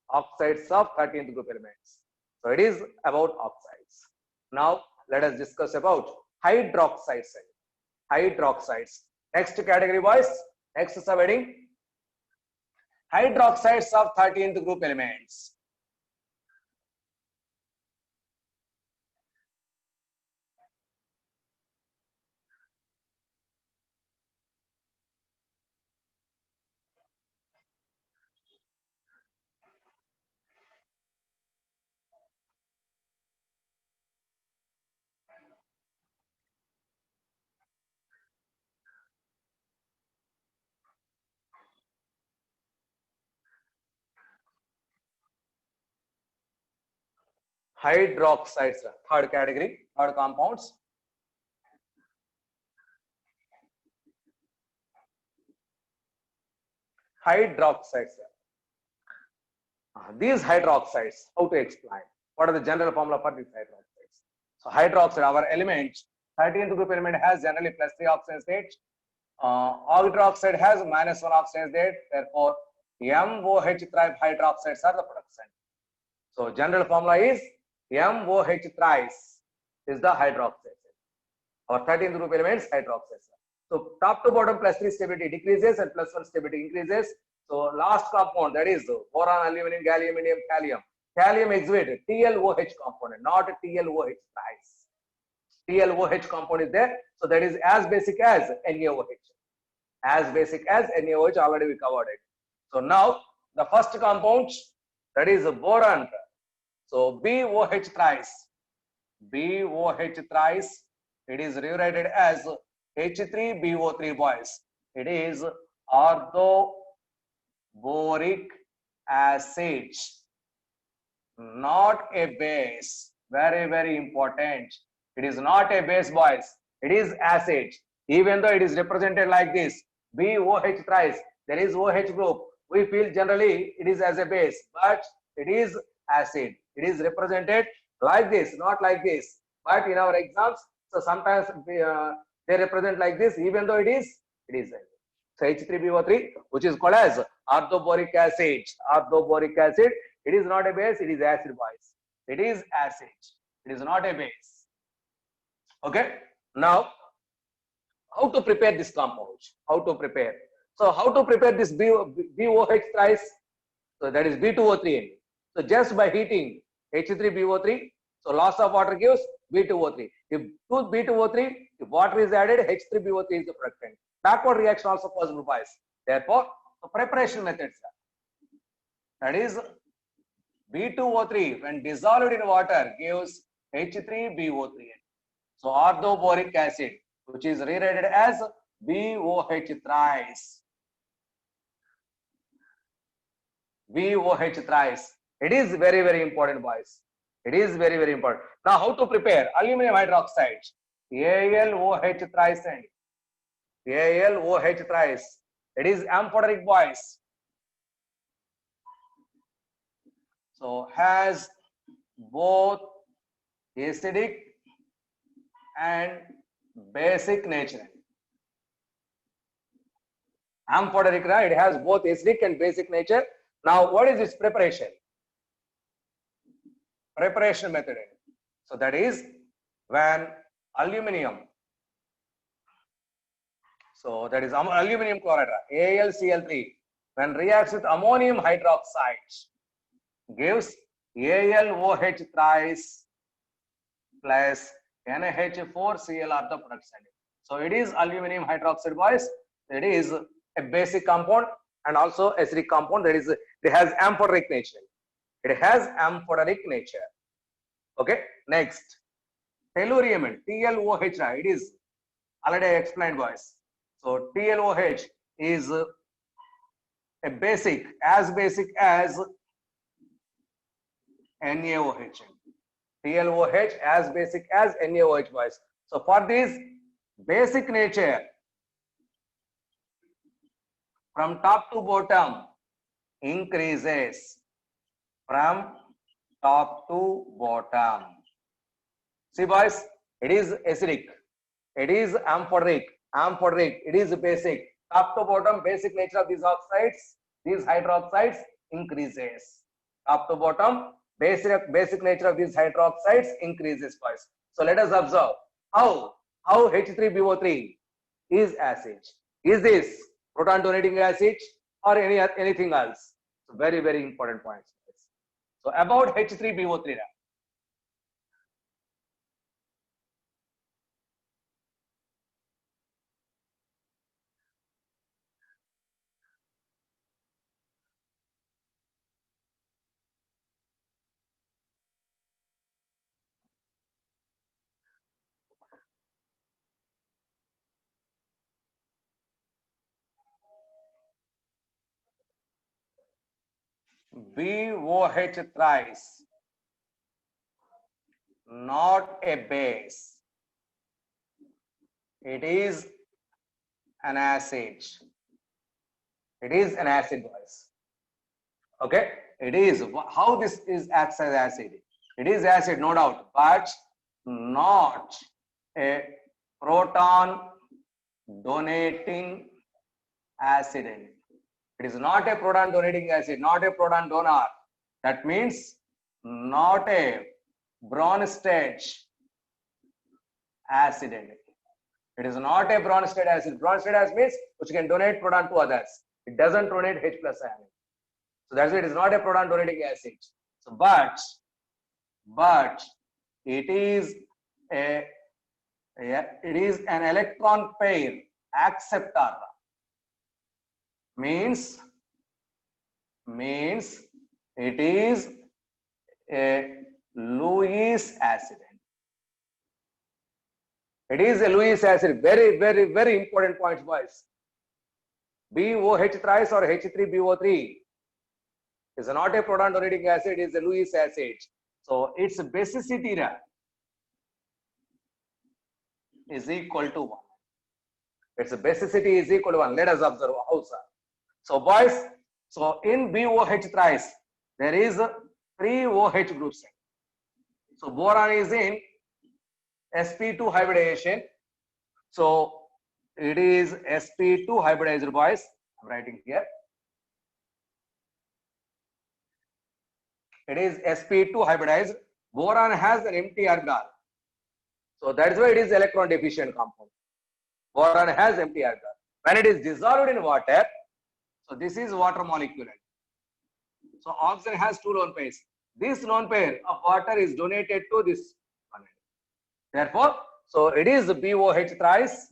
Oxides of 13th group elements. So it is about oxides. Now let us discuss about hydroxides. Hydroxides. Next category, boys. Next subheading. Hydroxides of 13th group elements. Hydroxides, third category, third compounds. Hydroxides. These hydroxides, how to explain? What are the general formula for these hydroxides? So hydroxide, our element, 13th group element has generally +3 oxidation state. Hydroxide has -1 oxidation state. Therefore, MOH thrice hydroxides are the production. So general formula is MOH thrice is the hydroxide. Our 13th group elements hydroxides. So top to bottom +3 stability decreases and +1 stability increases. So last compound, that is boron, aluminum, gallium, indium, thallium. Thallium exhibit TLOH component, not TLOH thrice. TLOH compound is there. So that is as basic as NaOH. As basic as NaOH, already we covered it. So now the first compound, that is boron. So BOH thrice. BOH thrice. It is rewritten as H3BO3, boys. It is orthoboric acid, not a base. Very, very important. It is not a base, boys. It is acid. Even though it is represented like this, BOH thrice, there is OH group. We feel generally it is as a base, but it is acid. It is represented like this, not like this. But in our exams, so sometimes they represent like this, even though it is so H3BO3, which is called as orthoboric acid. Orthoboric acid. It is not a base. It is acid, boys. It is acid. It is not a base. Okay. Now, how to prepare this compound? How to prepare? So, how to prepare this BOH thrice? So that is B2O3. So just by heating H3BO3, so loss of water gives B2O3. If B2O3, if water is added, H3BO3 is the product. Backward reaction also possible, boys. Therefore, the preparation methods. That is B2O3 when dissolved in water gives H3BO3. So orthoboric acid, which is rewritten as BOH thrice. BOH thrice. It is very, very important, boys. It is very, very important. Now, how to prepare aluminum hydroxide? AlOH thrice and AlOH thrice. It is amphoteric, boys. So, has both acidic and basic nature. Amphoteric, it has both acidic and basic nature. Now, what is its preparation? Preparation method. So that is when aluminum. So that is aluminum chloride, AlCl3, when reacts with ammonium hydroxide, gives AlOH thrice plus NH4Cl are the products. So it is aluminum hydroxide, boys. It is a basic compound and also acidic compound. That is, it has amphoteric nature. It has amphoteric nature. Okay. Next, tellurium, TLOH. It is already explained, boys. So TLOH is a basic as NaOH. TLOH as basic as NaOH, boys. So for this basic nature, from top to bottom increases. From top to bottom. See, boys, it is acidic. It is amphoteric. It is basic. Top to bottom, basic nature of these oxides, these hydroxides increases. Top to bottom, basic nature of these hydroxides increases, boys. So let us observe how H3BO3 is acid. Is this proton donating acid or anything else? So very, very important points. So about H3BO3. BOH thrice, not a base. It is an acid. It is an acid, boys. Okay, it is. How this is acts as acid? It is acid, no doubt, but not a proton donating acid. It is not a proton donating acid, not a proton donor. That means not a Bronsted acid. It is not a Bronsted acid. Bronsted acid means which can donate proton to others. It doesn't donate H plus ion. So that's why it is not a proton donating acid. So, but it is an electron pair acceptor. Means it is a Lewis acid. It is a Lewis acid. Very, very, very important points, boys. BOH thrice or H3BO3 is not a proton donating acid, it is a Lewis acid. So its basicity, is equal to 1. Its basicity is equal to 1. Let us observe how, sir. So boys, so in BOH thrice, there is 3 OH groups. So boron is in sp2 hybridization. So it is sp2 hybridized, boys. I'm writing here. It is sp2 hybridized. Boron has an empty orbital. So that is why it is electron deficient compound. Boron has empty orbital. When it is dissolved in water, so this is water molecule. So oxygen has 2 lone pairs. This lone pair of water is donated to this one. Therefore, so it is BOH thrice.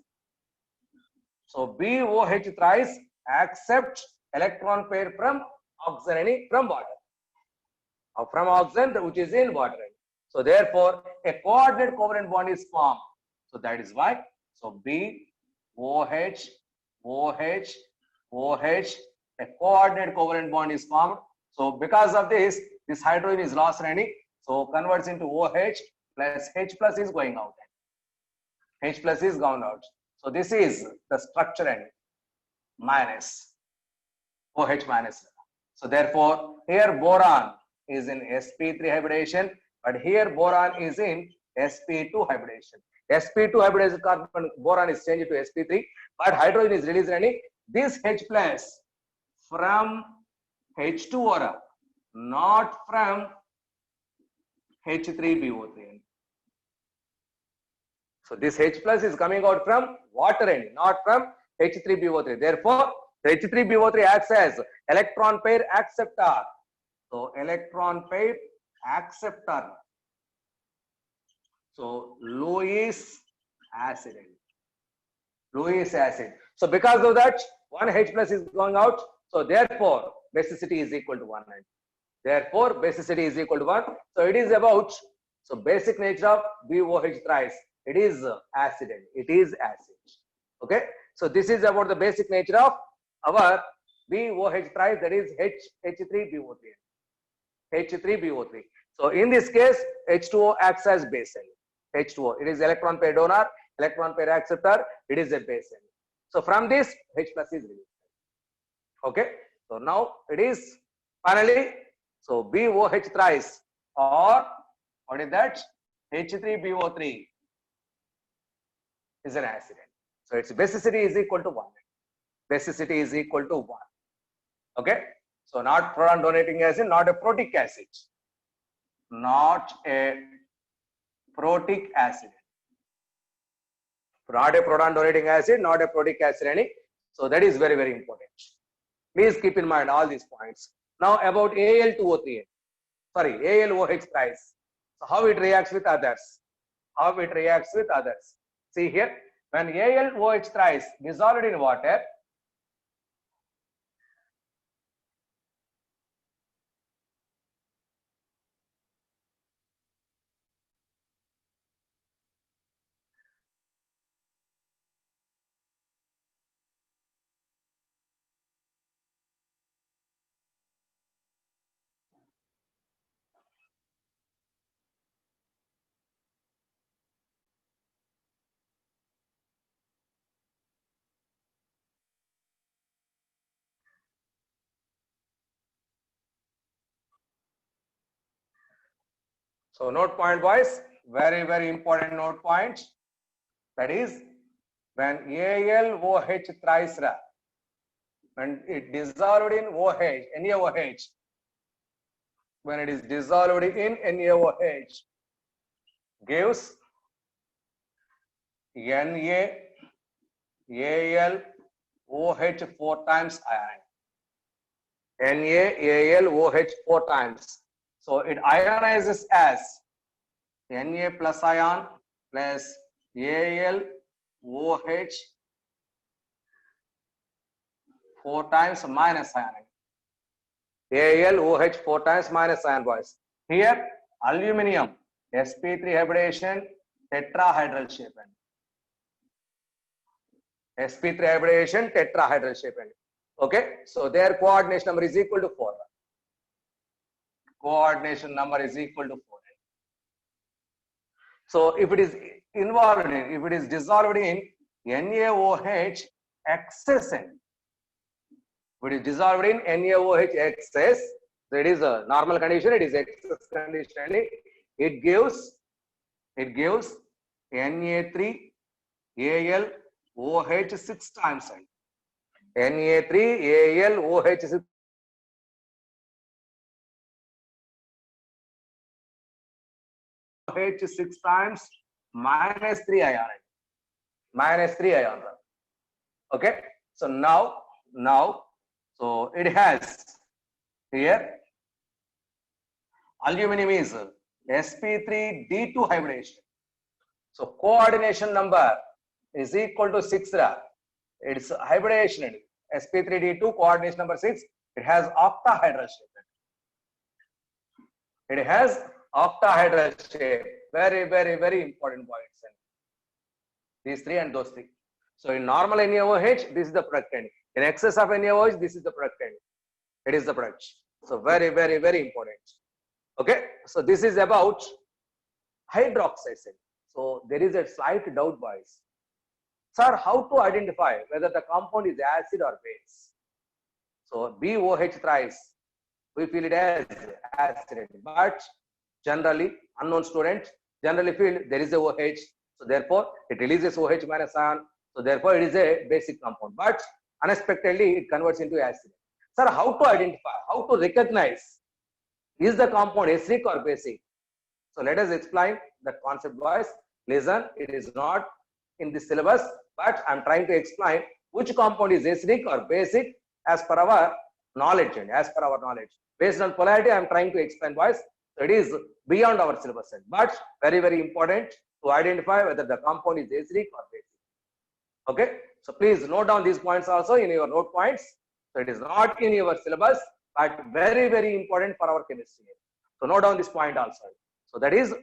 So BOH thrice accept electron pair from oxygen from water, or from oxygen which is in water. So therefore, a coordinate covalent bond is formed. So that is why. So BOH, OH, OH, a coordinate covalent bond is formed. So because of this hydrogen is lost, so converts into OH plus H plus is going out. H plus is gone out. So this is the structure and minus OH minus. So therefore, here boron is in sp3 hybridization, but here boron is in sp2 hybridization. sp2 hybridized carbon boron is changed to sp3, but hydrogen is released. This H plus from H2O, not from H3BO3. So this H plus is coming out from water, not from H3BO3. Therefore, the H3BO3 acts as electron pair acceptor. So electron pair acceptor. So Lewis acid. Lewis acid. So because of that, one H plus is going out. So therefore, basicity is equal to 1. Therefore, basicity is equal to 1. So it is about, so basic nature of BOH thrice. It is acid. It is acid. Okay. So this is about the basic nature of our BOH thrice, that is H3BO3. H3BO3. So in this case, H2O acts as base. H2O. It is electron pair donor, electron pair acceptor. It is a base. So from this, H plus is released. Okay. So now it is finally, so BOH thrice, or what is that? H3BO3 is an acid. So its basicity is equal to 1. Basicity is equal to 1. Okay. So not proton donating acid, not a protic acid. Not a protic acid. Not a proton donating acid, not a protic acid. So that is very, very important. Please keep in mind all these points. Now about Al2O3, sorry, AlOH thrice. So how it reacts with others? How it reacts with others? See here, when AlOH thrice dissolved in water, so note point, boys, very, very important note point. That is, when AlOH thrice, when it dissolved in OH, NaOH, when it is dissolved in NaOH, gives NaAlOH 4 times ion. NaAlOH 4 times. So it ionizes as Na plus ion plus AlOH 4 times minus ion. AlOH 4 times minus ion, boys. Here, aluminum, sp3 hybridization, tetrahedral shape. sp3 hybridization, tetrahedral shape. Okay, so their coordination number is equal to 4. Coordination number is equal to 4. So if it is involved in, if it is dissolved in NaOH excess, if it is dissolved in NaOH excess, so it is a normal condition, it is excess condition, it gives Na3AlOH 6 times. Na3AlOH 6 times minus 3 ion. Minus 3 ion. Okay. So now, so it has here aluminum is sp3d2 hybridization. So coordination number is equal to 6. It's hybridization. sp3d2 coordination number 6. It has octahedral shape. It has octahedral shape. Very, very, very important points. These three and those three. So in normal NaOH, this is the product end. In excess of NaOH, this is the product end. It is the product. So very, very, very important. Okay. So this is about hydroxide. So there is a slight doubt, boys. Sir, how to identify whether the compound is acid or base? So BOH thrice, we feel it as acid, but generally unknown student generally feel there is a OH, so therefore it releases OH minus ion, so therefore it is a basic compound, but unexpectedly it converts into acid. Sir, how to identify, how to recognize, is the compound acidic or basic? So let us explain the concept, boys. Listen, it is not in the syllabus, but I am trying to explain which compound is acidic or basic as per our knowledge. Based on polarity, I am trying to explain, boys. So it is beyond our syllabus, but very, very important to identify whether the compound is acidic or basic. Okay, so please note down these points also in your note points. So it is not in your syllabus, but very, very important for our chemistry. So note down this point also. So that is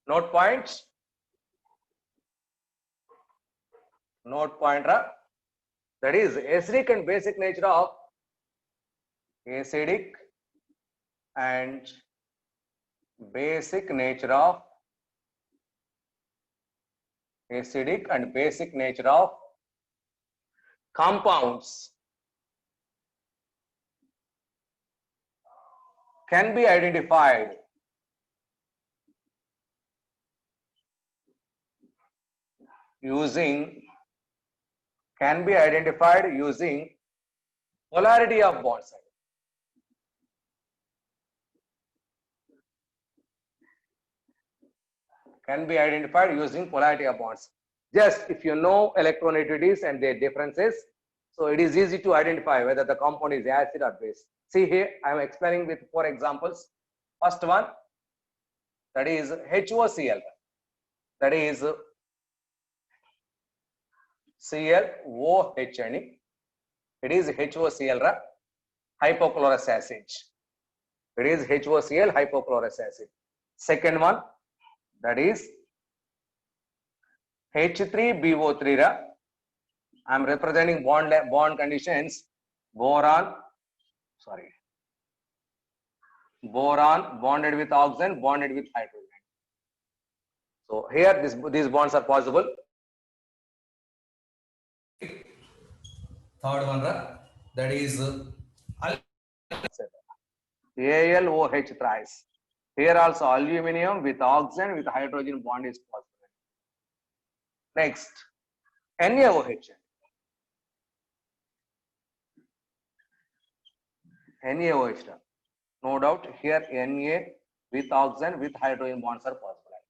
note points. Note pointer. That is acidic and basic nature of acidic and basic nature of compounds can be identified using polarity of bonds. Can be identified using polarity of bonds. Just if you know electronegativities and their differences, so it is easy to identify whether the compound is acid or base. See here, I am explaining with 4 examples. First one, that is HOCl. That is ClOH. It is HOCl, hypochlorous acid. It is HOCl, hypochlorous acid. Second one, that is H3BO3. I am representing bond conditions. Boron bonded with oxygen, bonded with hydrogen. So here these bonds are possible. Third one, that is AlOH thrice. Here also aluminum with oxygen with hydrogen bond is possible. Next, NaOH. No doubt here Na with oxygen with hydrogen bonds are possible.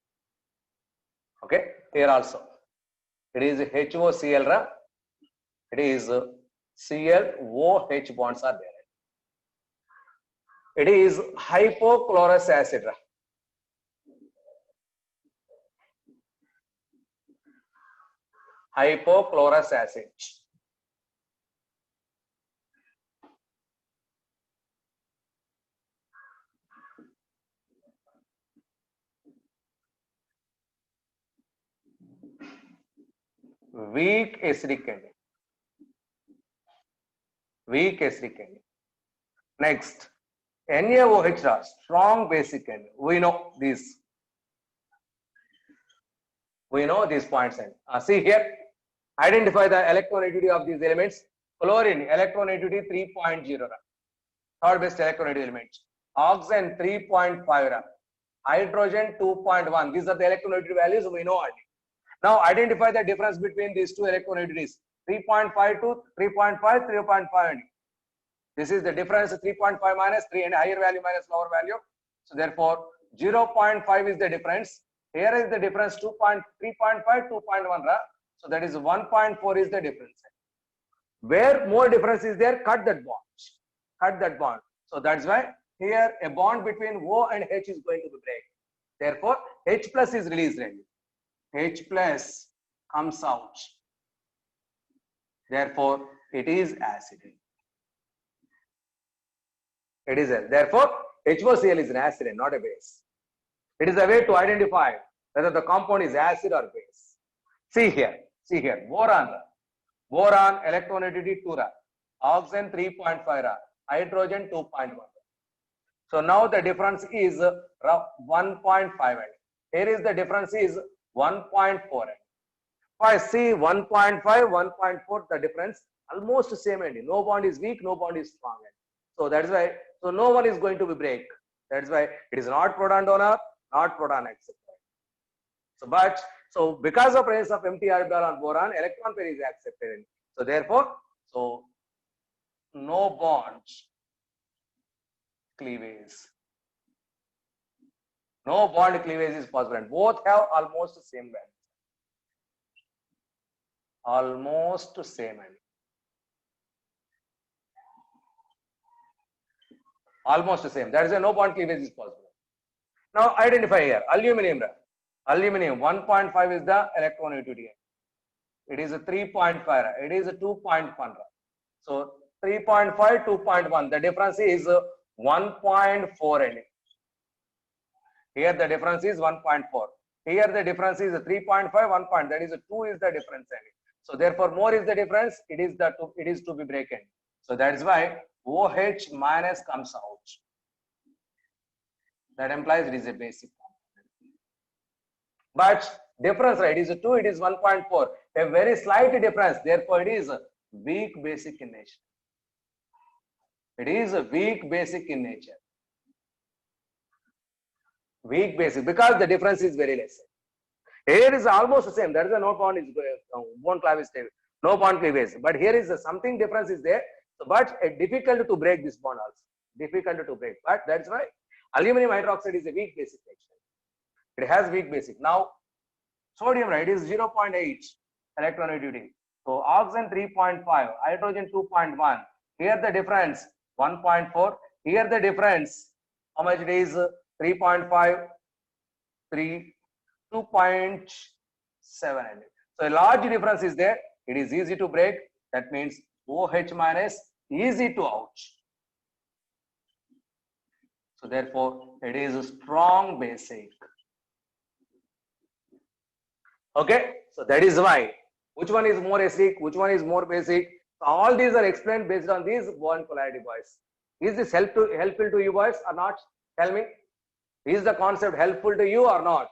Okay, here also it is HOCl. It is ClOH bonds are there. It is hypochlorous acid. hypochlorous acid. Weak acidic ending. Weak acidic ending. Next, NaOH, strong basic ending. We know these. We know these points. See here, identify the electronegativity of these elements. Chlorine, electronegativity 3.0. Third best electronegative element. Oxygen, 3.5. Hydrogen, 2.1. These are the electronegativity values we know already. Now identify the difference between these two electronegativities. 3.5 to 3.5, 3.5. This is the difference, 3.5 minus 3 and higher value minus lower value. So therefore, 0.5 is the difference. Here is the difference 3.5, 2.1. So that is 1.4 is the difference. Where more difference is there, cut that bond. Cut that bond. So that's why here a bond between O and H is going to be break. Therefore, H plus is released. H plus comes out. Therefore, it is acid. It is therefore HOCl is an acid and not a base. It is a way to identify whether the compound is acid or base. See here, boron electronegativity 2 oxygen 3.5 hydrogen 2.1. So now the difference is 1.5. Here is the difference is 1.4. If I see 1.5, 1.4, the difference almost same ending. No bond is weak, no bond is strong. So that is why, so no one is going to be break. That's why it is not proton donor, not proton acceptor. So because of presence of empty orbital on boron, electron pair is accepted. So therefore, so no bond cleavage. No bond cleavage is possible, and both have almost the same value. Almost same value. Almost the same. That is why no bond cleavage is possible. Now identify here aluminum. Aluminum 1.5 is the electronegativity. It is a 3.5. It is a 2.1. So 3.5, 2.1. The difference is 1.4. Here the difference is 1.4. Here the difference is 3.5, 1. That is 2 is the difference. So therefore more is the difference. It is to be broken. So that is why OH minus comes out. That implies it is a basic component. But difference, right? It is 2, it is 1.4. A very slight difference. Therefore, it is weak basic in nature. It is a weak basic in nature. Weak basic because the difference is very less. Here is almost the same. That is a no bond is bond cleavage. No bond cleavage. But here is something difference is there. But difficult to break this bond also. Difficult to break. But that's why aluminum hydroxide is a weak basic nature. It has weak basic. Now sodium, right, is 0.8 electronegativity. So oxygen 3.5, hydrogen 2.1. Here the difference 1.4. Here the difference how much it is 3.5, 3, 2.7. So a large difference is there. It is easy to break. That means OH minus easy to out. So therefore, it is a strong basic. Okay, so that is why. Which one is more acidic? Which one is more basic? So all these are explained based on these bond polarity, boys. Is this helpful to you, boys, or not? Tell me. Is the concept helpful to you or not?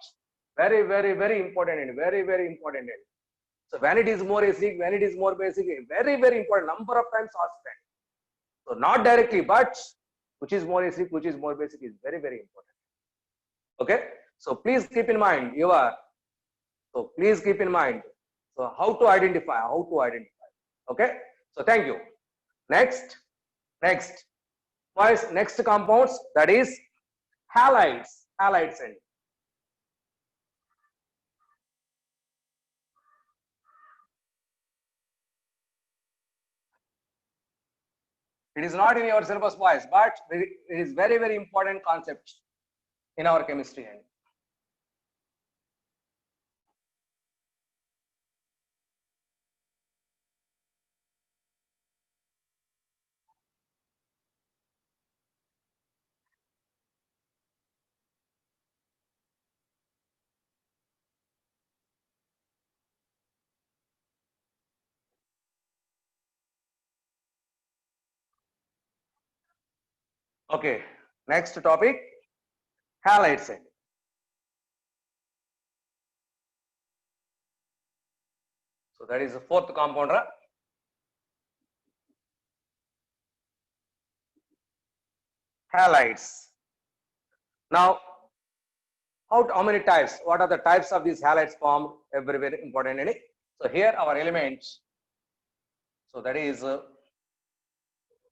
Very, very, very important and very, very important. So when it is more acidic, when it is more basic, very, very important. Number of times asked. So not directly, but which is more acidic, which is more basic is very, very important. Okay. So please keep in mind So please keep in mind. So how to identify? Okay. So thank you. Next. Boys, next compounds, that is halides. And it is not in your syllabus, boys, but it is very, very important concept in our chemistry. And. Okay, next topic, halides. So that is the fourth compound. Halides. Now, how many types? What are the types of these halides formed? Very important. So here our elements. So that is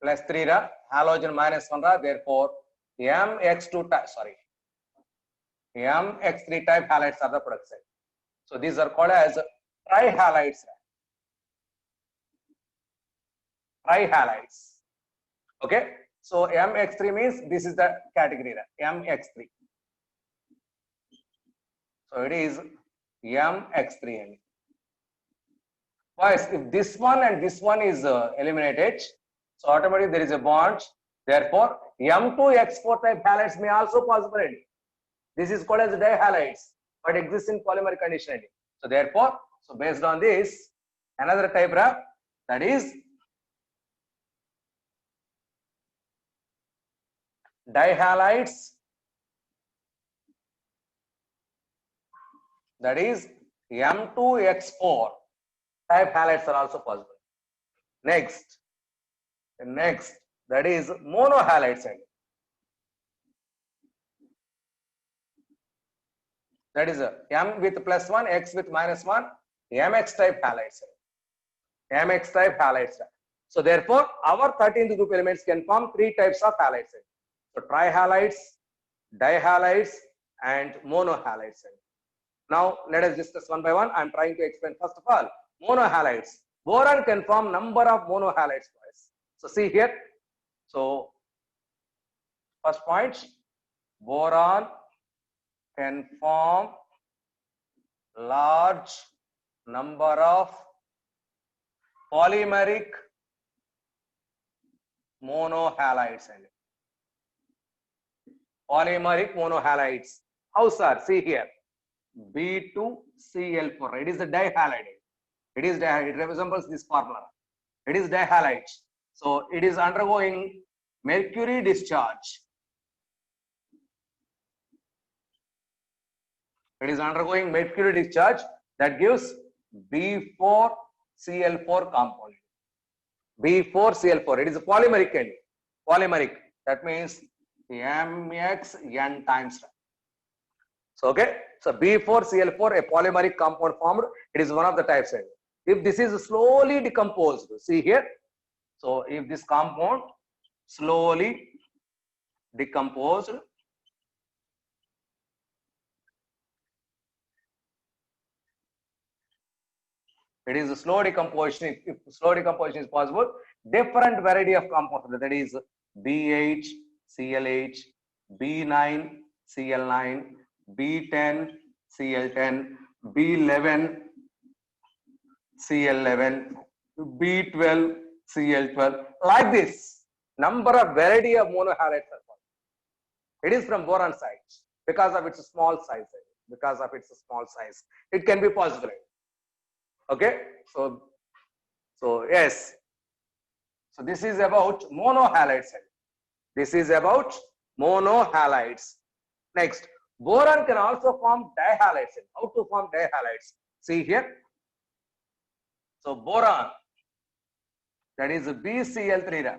plus 3 ra, halogen minus 1 ra. Therefore, mx2 type. Sorry, mx3 type halides are the product side. So these are called as trihalides. Trihalides. Okay. So mx3 means this is the category mx3. So it is mx3. Boys, if this one and this one is eliminated, so automatically there is a bond. Therefore, M2X4 type halides may also possible. This is called as dihalides, but exists in polymer condition. So therefore, so based on this, another type that is dihalides, that is M2X4 type halides are also possible. Next, that is monohalides. That is M with plus 1, X with minus 1, MX type halides. MX type halides. So therefore, our 13th group elements can form 3 types of halides. So trihalides, dihalides, and monohalides. Now let us discuss one by one. I am trying to explain first of all monohalides. Boron can form number of monohalides. So see here. So first point, boron can form large number of polymeric monohalides. Polymeric monohalides. How, sir? See here. B2Cl4. It is a dihalide. It is it resembles this formula. It is dihalide. So it is undergoing mercury discharge. It is undergoing mercury discharge that gives B4Cl4 compound. B4Cl4. It is a polymeric end. Polymeric. That means MXN times. So okay. So B4Cl4, a polymeric compound formed. It is one of the types. If this is slowly decomposed, see here. So if this compound slowly decomposed, it is a slow decomposition. If slow decomposition is possible, different variety of compounds, that is BH, ClH, B9, Cl9, B10, Cl10, B11, Cl11, B12, Cl12, like this. Number of variety of monohalides are found. It is from boron side because of its small size. Because of its small size, it can be possible. Okay, so yes, so this is about monohalides. This is about monohalides. Next, boron can also form dihalides. How to form dihalides? See here. So boron, that is BCl3,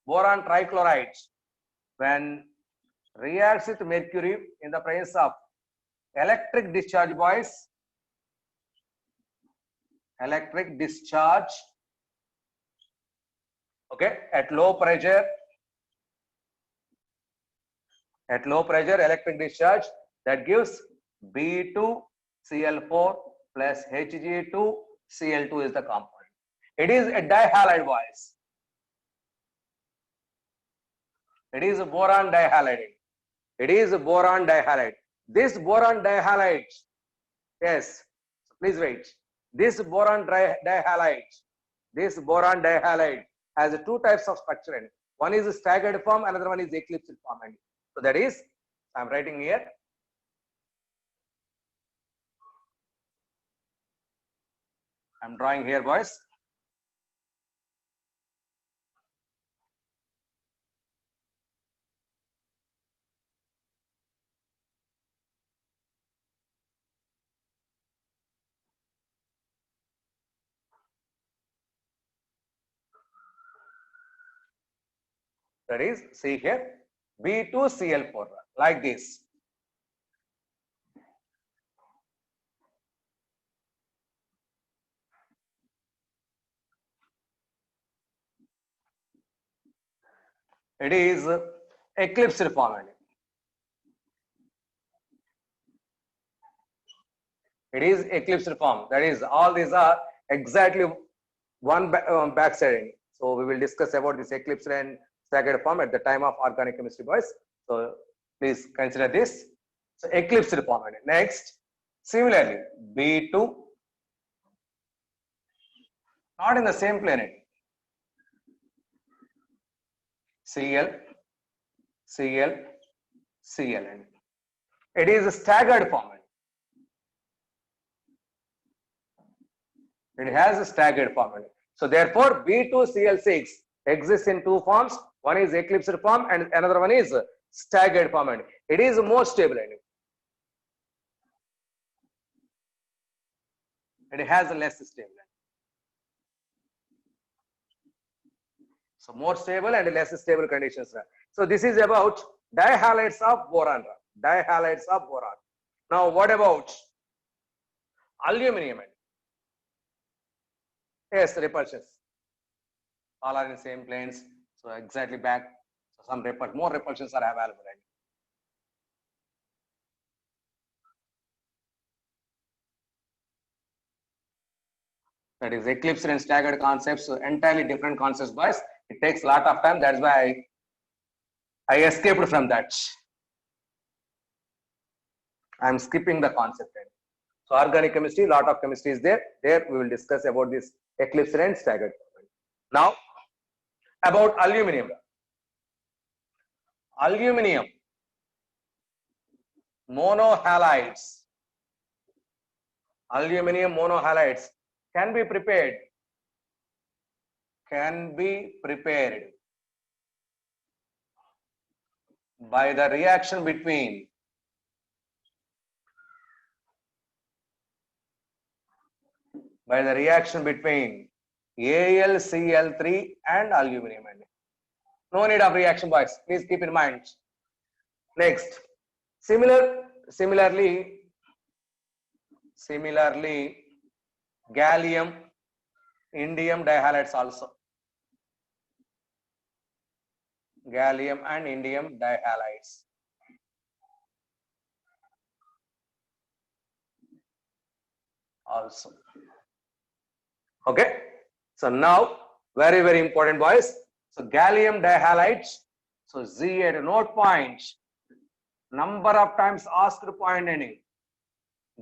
boron trichloride, when reacts with mercury in the presence of electric discharge, boys. Electric discharge, okay, at low pressure, electric discharge, that gives B2Cl4 plus Hg2Cl2 is the compound. It is a dihalide, boys. It is a boron dihalide. It is a boron dihalide. This boron dihalide, yes, please wait. This boron dihalide has 2 types of structure. One is a staggered form, another one is eclipsed form. So that is, I am writing here. I am drawing here, boys. That is, see here, B2Cl4 like this. It is eclipsed form. It is eclipsed form. That is, all these are exactly one backside. So we will discuss about this eclipsed and staggered form at the time of organic chemistry, boys. So please consider this. So eclipsed form. Next, similarly, B2, not in the same planet. Cl, Cl, Cl. It is a staggered form. It has a staggered form. So therefore, B2Cl6 exists in two forms. One is eclipsed form and another one is staggered form. It is more stable. It has a less stable. So more stable and less stable conditions. So this is about dihalides of boron. Dihalides of boron. Now what about aluminum? Yes, repulsions. All are in same planes. So exactly back. So some more repulsions are available. That is eclipsed and staggered concepts. So entirely different concepts, boys. It takes a lot of time. That's why I escaped from that. I'm skipping the concept. So organic chemistry, lot of chemistry is there. There we will discuss about this eclipsed and staggered. Now about aluminum. Aluminum monohalides. Aluminum monohalides can be prepared. By the reaction between AlCl3 and aluminum. No need of reaction, boys. Please keep in mind. Next, similarly, gallium, indium dihalides also. Gallium and indium dihalides. Also. Okay. So now, very, very important, boys. So gallium dihalides. So Z at note point. Number of times asked point ending.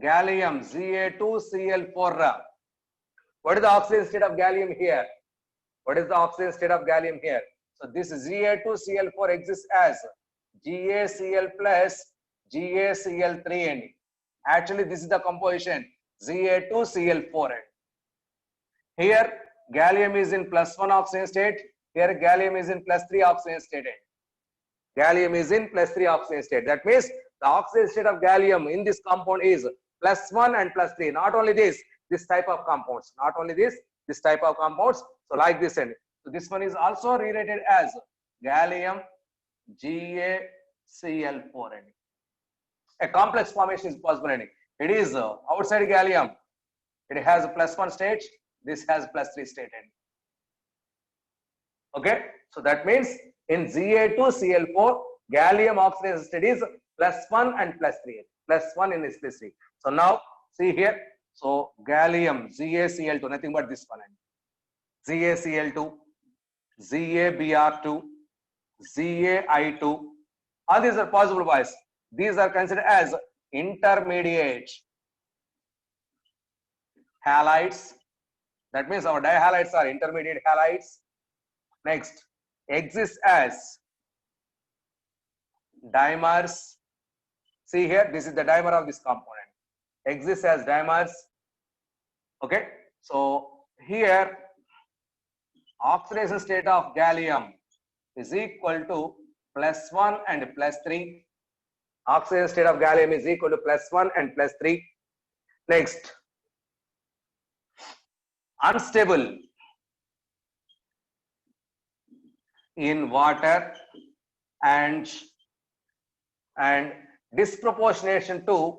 Gallium Za2Cl4. What is the oxidation state of gallium here? What is the oxidation state of gallium here? So this Za2Cl4 exists as GaCl plus GaCl3 ending. Actually, this is the composition Za2Cl4 end. Here gallium is in +1 oxidation state. Here gallium is in +3 oxidation state. Gallium is in +3 oxidation state. That means the oxidation state of gallium in this compound is +1 and +3. Not only this type of compounds. Not only this type of compounds. So like this end. So this one is also rerated as gallium GaCl4 end. A complex formation is possible ending. It is outside gallium. It has a +1 state. This has +3 state end. Okay. So that means in Za2Cl4, gallium oxidation state is +1 and +3. +1 in this +3. So now see here. So gallium ZaCl2, nothing but this one. ZaCl2, ZaBr2, ZaI2. All these are possible, boys. These are considered as intermediate halides. That means our dihalides are intermediate halides. Next, exists as dimers. See here, this is the dimer of this component. Exists as dimers. Okay, so here oxidation state of gallium is equal to +1 and +3. Oxidation state of gallium is equal to +1 and +3. Next, unstable in water and disproportionation to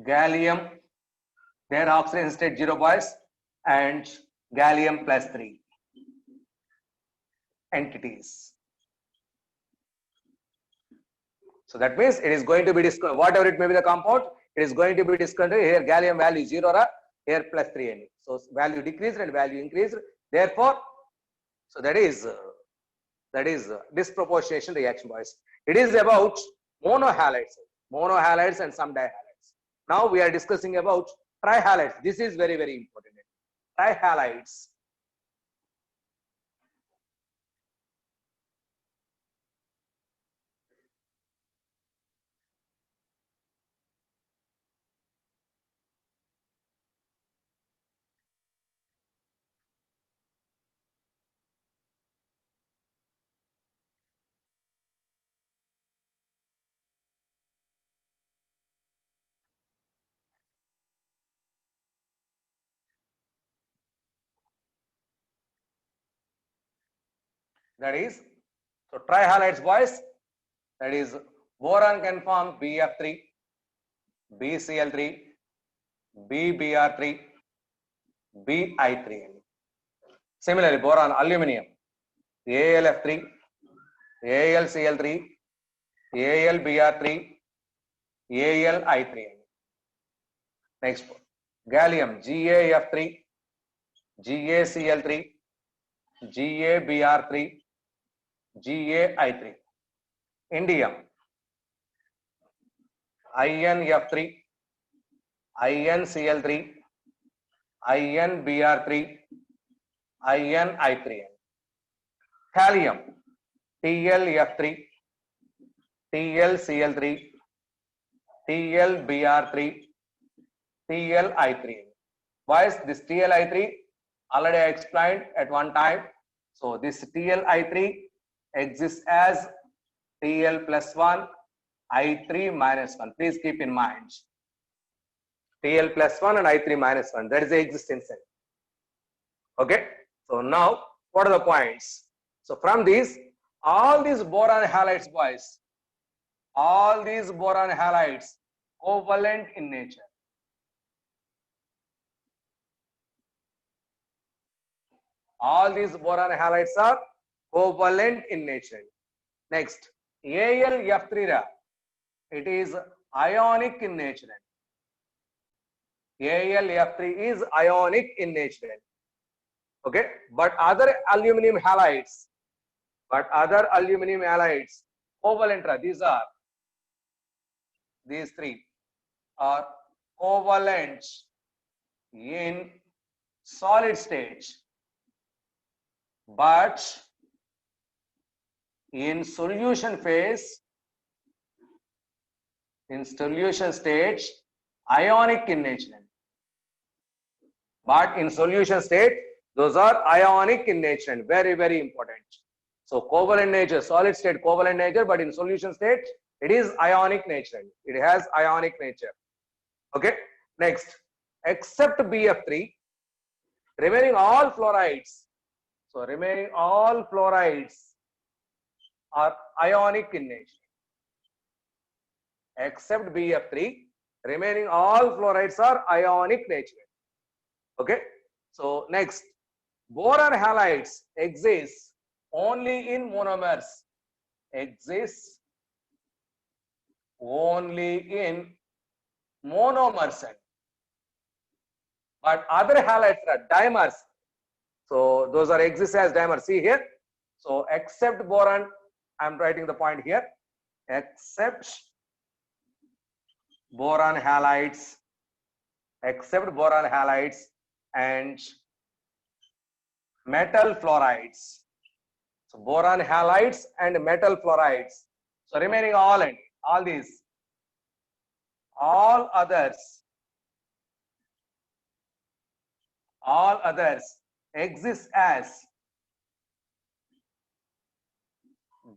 gallium, their oxidation state 0 boys, and gallium plus 3 entities. So that means it is going to be whatever it may be the compound, it is going to be discontinued. Here gallium value 0, here plus 3 N. So value decreased and value increased. Therefore, so that is disproportionation reaction, boys. It is about monohalides and some dihalides. Now we are discussing about trihalides. This is very, very important. Trihalides. That is, so trihalides, boys, that is boron can form BF3, BCl3, BBr3, Bi3. Similarly, boron, aluminum, AlF3, AlCl3, AlBr3, AlI3. Next, gallium, GaF3, GaCl3, GaBr3, GaI3. Indium, InF3, InCl3, InBr3, InI3. Thallium, TlF3, TlCl3, TlBr3, TlI3. Why is this TlI3? Already I explained at one time. So this TlI3 exists as Tl plus 1, I3 minus 1. Please keep in mind. Tl plus 1 and I3 minus 1. That is the existence. Okay. So now, what are the points? So from these, all these boron halides, boys, all these boron halides covalent in nature. All these boron halides are covalent in nature. Next, AlF3, it is ionic in nature. AlF3 is ionic in nature. Okay, but other aluminum halides, covalent, these three are covalent in solid state, but in solution phase, in solution state, ionic in nature. But in solution state, those are ionic in nature. Very, very important. So covalent nature, solid state covalent nature, but in solution state, it is ionic nature. It has ionic nature. Okay. Next, except BF3, remaining all fluorides. So remaining all fluorides are ionic in nature. Except BF3, remaining all fluorides are ionic nature. Okay. So next, boron halides exist only in monomers. Exists only in monomers. But other halides are dimers. So those are exist as dimers. See here. So except boron, I'm writing the point here. Except boron halides, and metal fluorides. So boron halides and metal fluorides. So remaining all these, all others exist as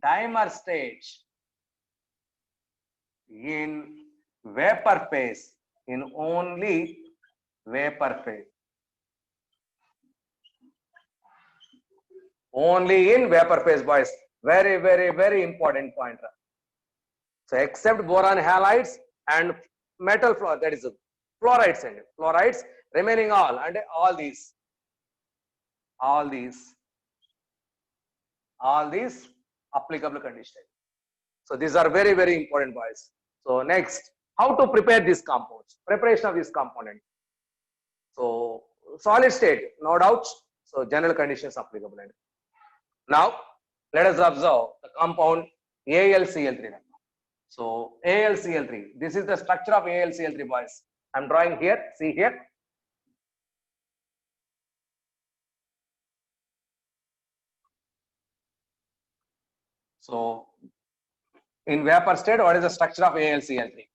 dimer state in vapor phase in only vapor phase. Only in vapor phase, boys. Very, very, very important point. So except boron halides and metal fluoride, that is fluorides and fluorides, remaining all and all these applicable conditions. So these are very, very important, boys. So next, how to prepare these compounds? Preparation of this component. So solid state, no doubt. So general conditions applicable. Now let us observe the compound AlCl3. So AlCl3. This is the structure of AlCl3, boys. I'm drawing here. See here. So in vapor state, what is the structure of AlCl3?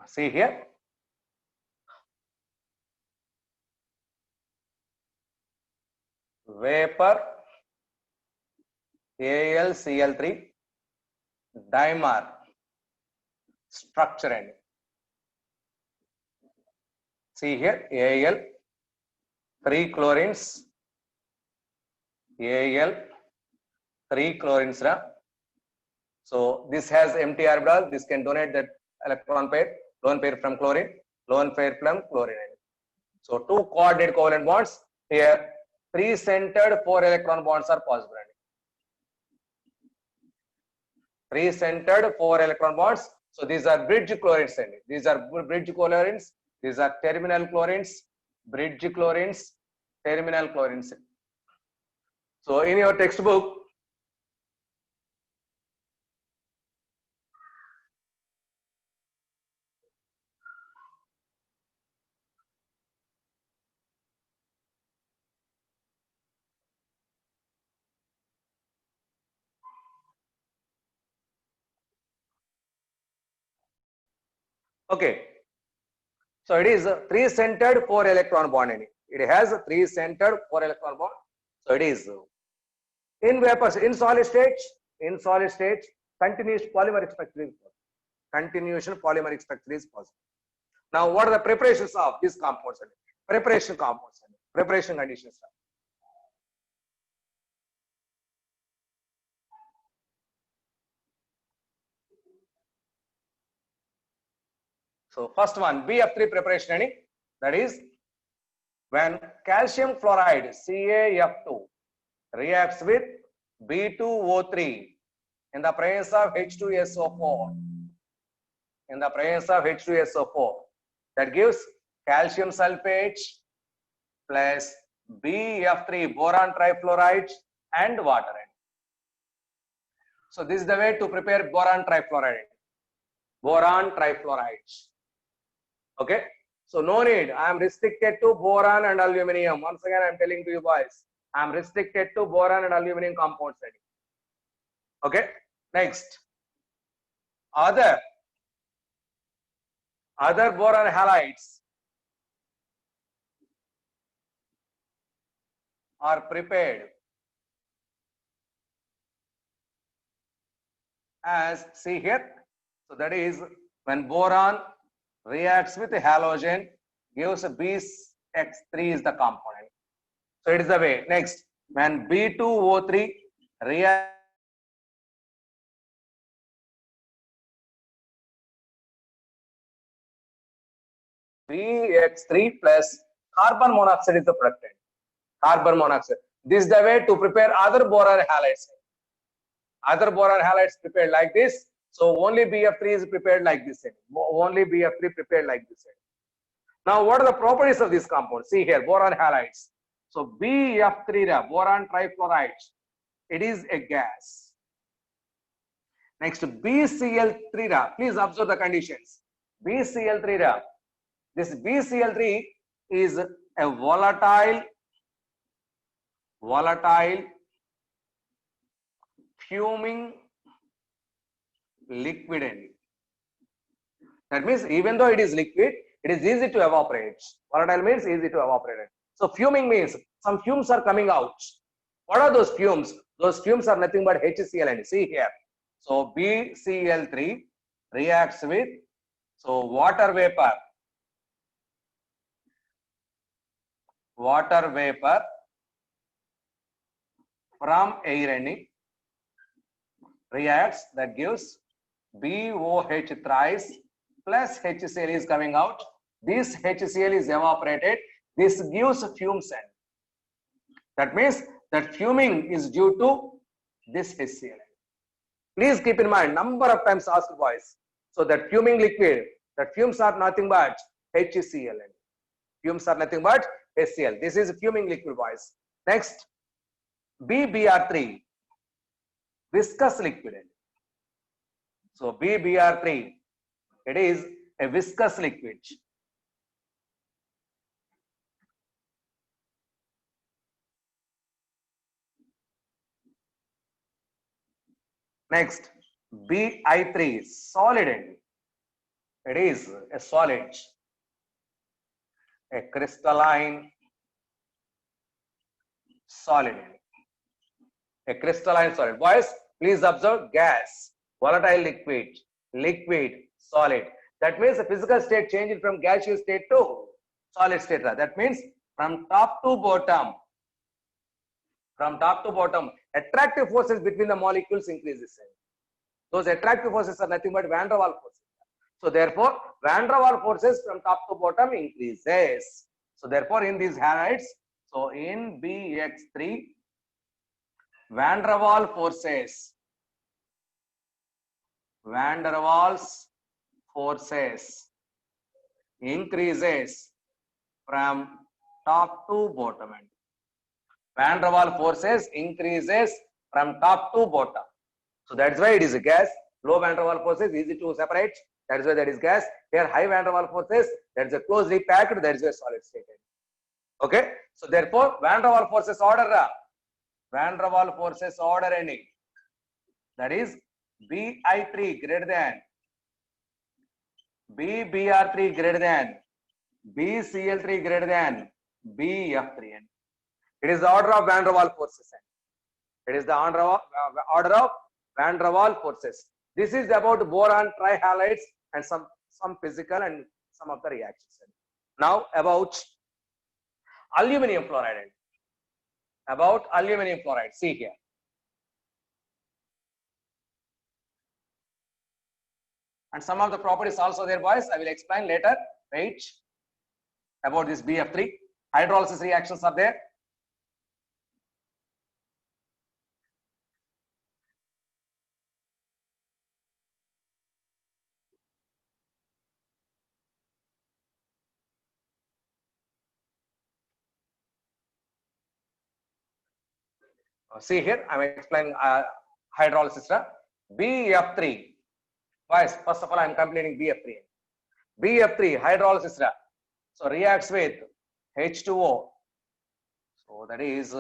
See here. Vapor AlCl3 dimer structure and see here Al 3 chlorines, Al 3 chlorines. So this has empty orbital. This can donate that electron pair, lone pair from chlorine, lone pair from chlorine. So two coordinate covalent bonds here. 3 centered 4 electron bonds are possible. 3 centered 4 electron bonds. So these are bridge chlorines. These are bridge chlorines. These are terminal chlorines, bridge chlorines, terminal chlorines. So in your textbook, okay. So it is a 3 centered 4 electron bond. It has a 3 centered 4 electron bond. So it is in vapors, in solid state, continuous polymeric structure is possible. Continuation polymeric structure is possible. Now, what are the preparations of these compounds? Preparation compounds, preparation conditions. So first one, BF3 preparation, that is when calcium fluoride CaF2 reacts with B2O3 in the presence of H2SO4. In the presence of H2SO4, that gives calcium sulfate plus BF3 boron trifluoride and water. So this is the way to prepare boron trifluoride. Boron trifluoride. Okay. So no need. I am restricted to boron and aluminum. Once again, I am telling to you boys, I am restricted to boron and aluminum compounds. Okay. Next, other boron halides are prepared as, see here. So that is when boron reacts with halogen, gives BX3 is the component. So it is the way. Next, when B2O3 reacts BX3 plus carbon monoxide is the product. Carbon monoxide. This is the way to prepare other boron halides. Other boron halides prepared like this. So only BF3 is prepared like this. Only BF3 prepared like this. Now, what are the properties of this compound? See here, boron halides. So BF3, boron trifluoride, it is a gas. Next, BCl3, please observe the conditions. BCl3, this BCl3 is a volatile fuming liquid. That means even though it is liquid, It is easy to evaporate. Volatile means easy to evaporate. So fuming means some fumes are coming out. What are those fumes? Those fumes are nothing but HCl, and see here. So BCl3 reacts with water vapor from air reacts, that gives BOH thrice plus HCl is coming out. This HCl is evaporated. This gives fumes. That means that fuming is due to this HCl. Please keep in mind, number of times asked boys. So that fuming liquid, that fumes are nothing but HCl. Fumes are nothing but HCl. This is fuming liquid, boys. Next, BBr3, viscous liquid. So BBr3, it is a viscous liquid. Next, Bi3, solid. It is a solid, a crystalline solid. A crystalline solid. Boys, please observe gas, volatile liquid, liquid, solid. That means the physical state changed from gaseous state to solid state. That means from top to bottom, attractive forces between the molecules increases. Those attractive forces are nothing but van der Waals forces. So therefore, van der Waals forces from top to bottom increases. So therefore, in these halides, so in BX3, van der Waals forces increases from top to bottom. Van der Waals forces increases from top to bottom. So that's why it is a gas. Low van der Waals forces easy to separate. That is why that is gas. Here high van der Waals forces, that is a closely packed, that is a solid state. Okay. So therefore van der Waals forces order. Van der Waals forces order any. That is Bi3 greater than BBr3 greater than BCl3 greater than BF3. It is the order of van der Waals forces. It is the order of van der Waals forces. This is about boron trihalides and some physical and some of the reactions. Now about aluminum fluoride. About aluminum fluoride. See here. And some of the properties also there, boys. I will explain later. Wait. About this BF3. Hydrolysis reactions are there. See here, I am explaining hydrolysis. BF3. Boys, first of all, I am completing BF3. BF3 hydrolysis. So reacts with H2O. So that is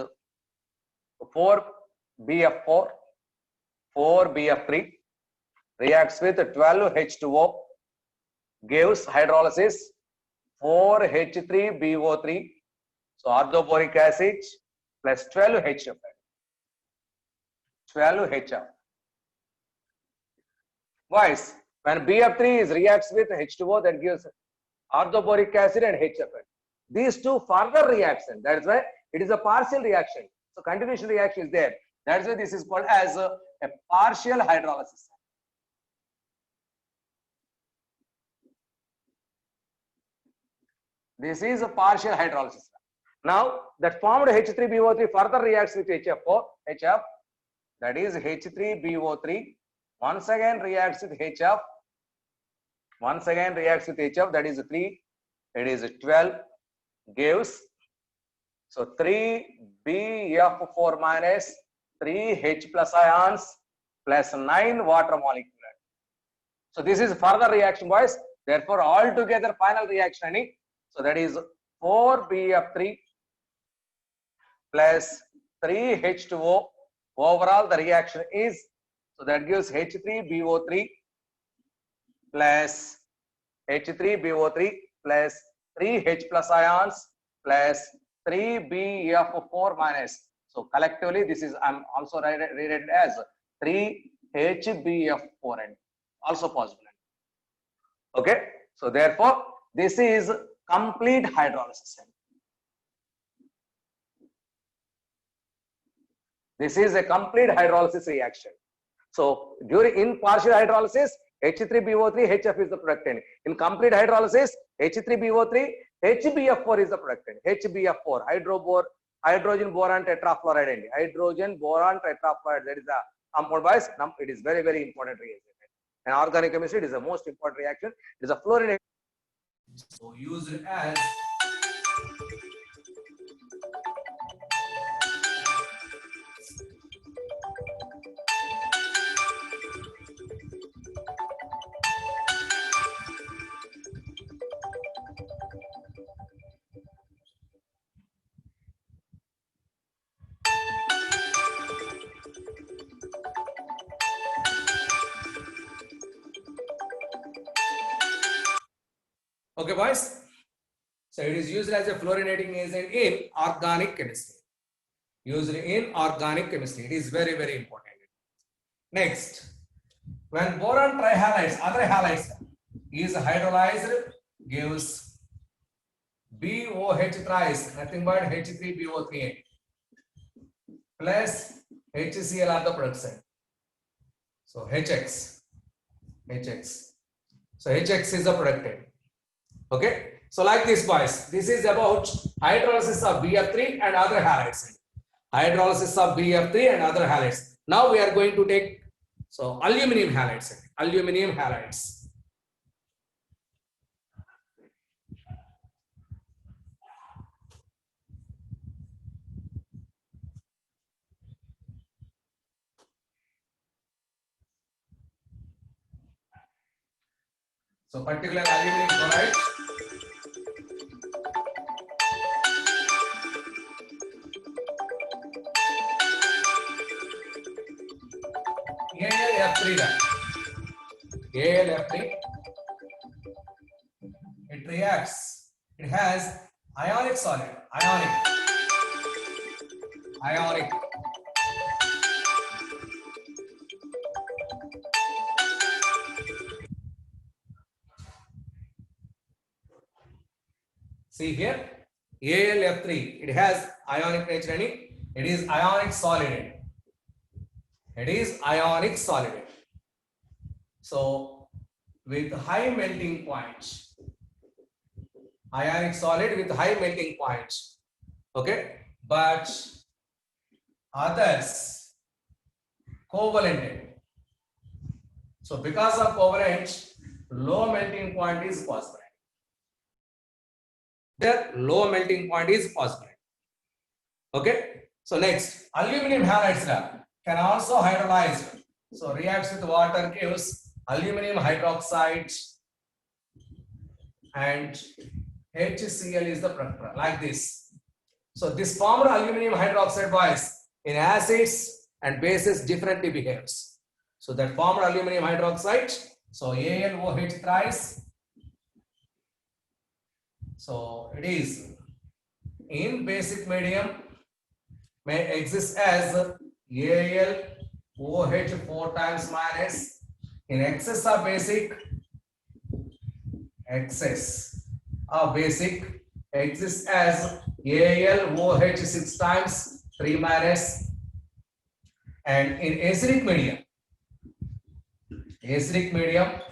4BF4, 4BF3 reacts with 12H2O, gives hydrolysis 4H3BO3. So orthoboric acid plus 12HF. 12HF. Boys, when BF3 is reacts with H2O, that gives orthoboric acid and HF. These two further reaction. That is why it is a partial reaction. So continuation reaction is there. That is why this is called as a partial hydrolysis. This is a partial hydrolysis. Now that formed H3BO3 further reacts with HF. That is H3BO3. Once again reacts with HF. Once again reacts with HF. That is 3. It is 12. Gives. So 3BF4 minus 3H plus ions plus 9 water molecule. So this is further reaction, boys. Therefore, altogether final reaction. So that is 4BF3 plus 3H2O. Overall, the reaction is, so that gives H3BO3 plus H3BO3 plus 3H plus ions plus 3BF4 minus. So collectively, this is I'm also read it as 3HBF4N, also possible. Okay, so therefore, this is complete hydrolysis. This is a complete hydrolysis reaction. So during in partial hydrolysis, H3BO3, HF is the productant. In complete hydrolysis, H3BO3, HBF4 is the productant. HBF4, hydrogen boron tetrafluoride. Hydrogen boron tetrafluoride. That is the compound wise. It is very, very important reaction. In organic chemistry, it is the most important reaction. It is a fluorinated. So used as okay, boys. So it is used as a fluorinating agent in organic chemistry. Used in organic chemistry. It is very, very important. Next, when boron trihalides, other halides is hydrolyzed, gives BOH thrice, nothing but H3BO3 plus HCl are the production. So HX. So HX is the productant. Okay. So like this, boys, this is about hydrolysis of BF3 and other halides. Hydrolysis of BF3 and other halides. Now we are going to take aluminum halides. Aluminum halides. So particular aluminum chloride. AlF3 that. AlF3. It reacts. It has ionic solid. Ionic. See here, AlF3. It has ionic nature in it. It is ionic solid. It is ionic solid. So with high melting points, ionic solid with high melting points. Okay, but others covalent. So because of covalent, low melting point is possible. There, low melting point is possible. Okay. So next, aluminum halides can also hydrolyze. So reacts with water, gives aluminum hydroxide, and HCl is the product like this. So this formed aluminum hydroxide, boys, in acids and bases differently behaves. So that formed aluminum hydroxide, so AlOH thrice. So it is in basic medium may exist as AlOH 4 times minus. In excess of basic exists as AlOH 6 times 3 minus. And in acidic medium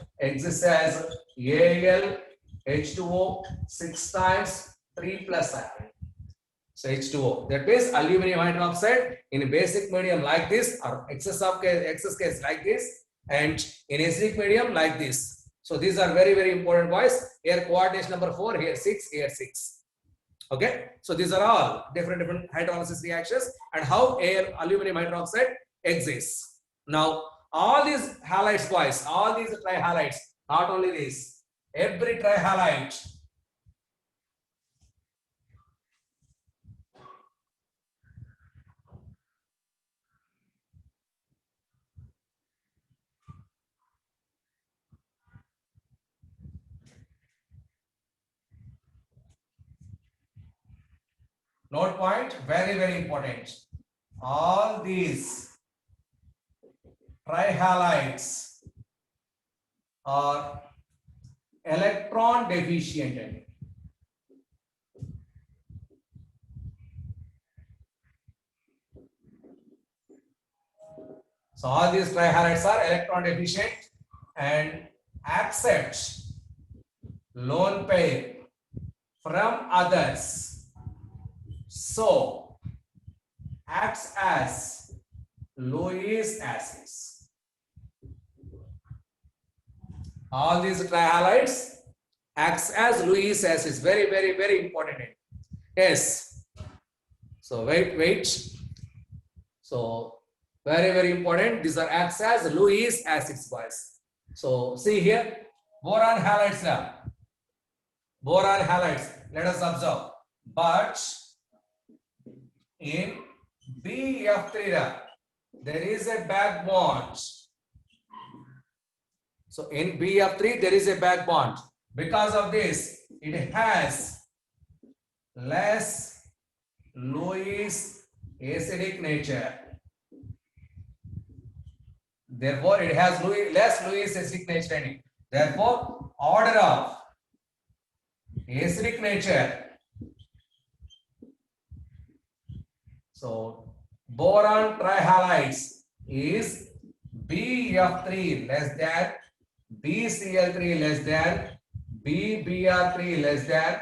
exists as AlH2O 6 times 3 plus ion. So H2O. That means aluminum hydroxide in basic medium like this, or excess case like this, and in acidic medium like this. So these are very, very important, boys. Here coordination number 4, here 6, here 6. Okay. So these are all different hydrolysis reactions and how aluminum hydroxide exists. Now all these halides, boys, all these trihalides, not only this, every trihalide Note point, very, very important. All these trihalides are electron deficient. So all these trihalides are electron deficient and accept lone pair from others. So acts as Lewis acids. All these trihalides acts as Lewis acids. Very, very, very important. Yes. So wait. So very, very important. These are acts as Lewis acids, boys. So see here, boron halides now. Boron halides. Let us observe. But in BF3, there is a back bond. So in BF3, there is a back bond. Because of this, it has less Lewis acidic nature. Therefore, it has less Lewis acidic nature in it. Therefore, order of acidic nature. So, boron trihalides is BF3 less than, BCl3 less than, BBr3 less than,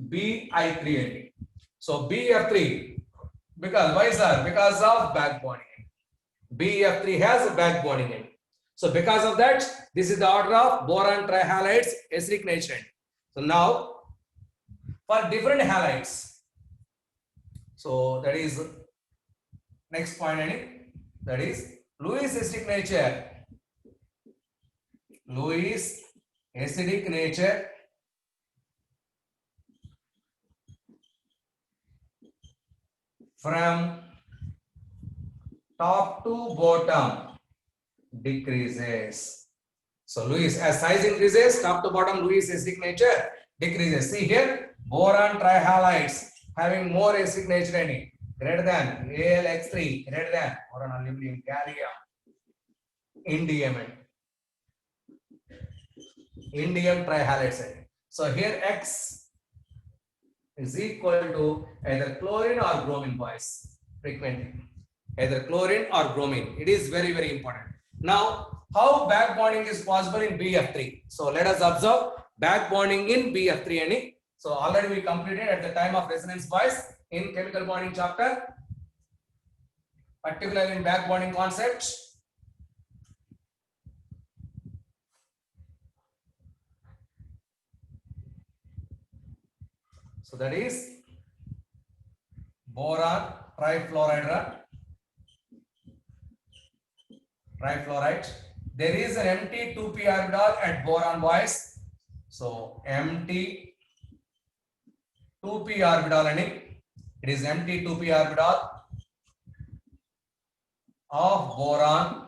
BI3. So, BF3, because why sir? Because of back bonding. BF3 has a back bonding in it. So because of that, this is the order of boron trihalides acidic nature. So now for different halides, so that is next point, that is Lewis acidic nature. Lewis acidic nature from top to bottom decreases. So Lewis, as size increases, top to bottom Lewis acidic nature decreases. See here, boron trihalides having more acidic nature in it, greater than AlX3, greater than boron, aluminum, gallium, indium trihalides. So here X is equal to either chlorine or bromine, boys, frequently. Either chlorine or bromine. It is very, very important. Now, how back bonding is possible in BF3? So let us observe back bonding in BF3. So already we completed at the time of resonance, boys, in chemical bonding chapter, particularly in back bonding concept. So that is boron trifluoride. There is an empty 2p orbital at boron, boys. So empty 2p orbital, it is empty 2p orbital of boron.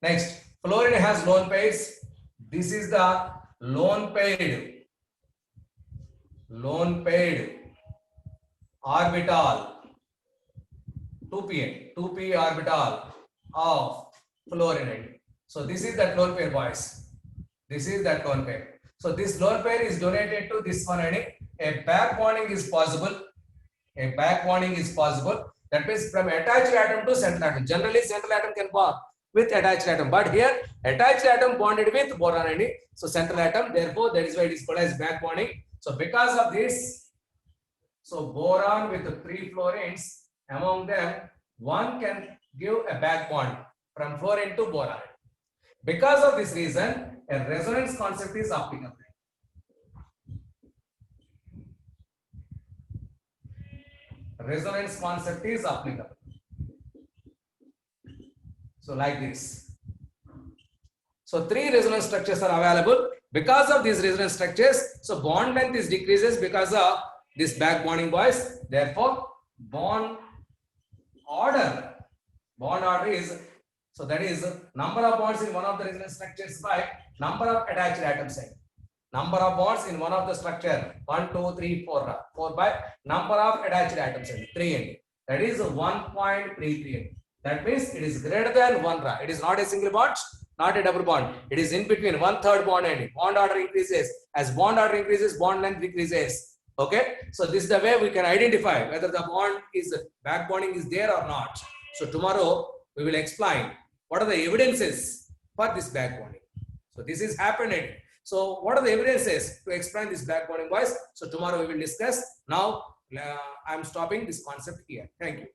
Next, fluorine has lone pairs. This is the lone paired orbital 2p orbital of fluorine. So this is that lone pair, boys. This is that lone pair. So this lone pair is donated to this one, a back bonding is possible. That means from attached atom to central atom. Generally, central atom can bond with attached atom, but here attached atom bonded with boron, so central atom. Therefore, that is why it is called as back bonding. So because of this, so boron with the 3 fluorines, among them, one can give a back bond from fluorine to boron. Because of this reason, a resonance concept is applicable. Resonance concept is applicable. So like this. So 3 resonance structures are available. Because of these resonance structures, so bond length is decreases because of this back bonding, boys. Therefore, bond order is, so that is number of bonds in one of the resonance structures by number of attached atoms. Number of bonds in one of the structure 1, 2, 3, 4. 4 by number of attached atoms 3 that is 1.33. That means it is greater than 1 Ra. It is not a single bond, not a double bond. It is in between 1/3 bond and bond order increases. As bond order increases, bond length decreases. Okay, so this is the way we can identify whether the bond is back bonding is there or not. So tomorrow we will explain what are the evidences for this back bonding. So this is happening. So what are the evidences to explain this back bonding, boys? So tomorrow we will discuss. Now I am stopping this concept here. Thank you.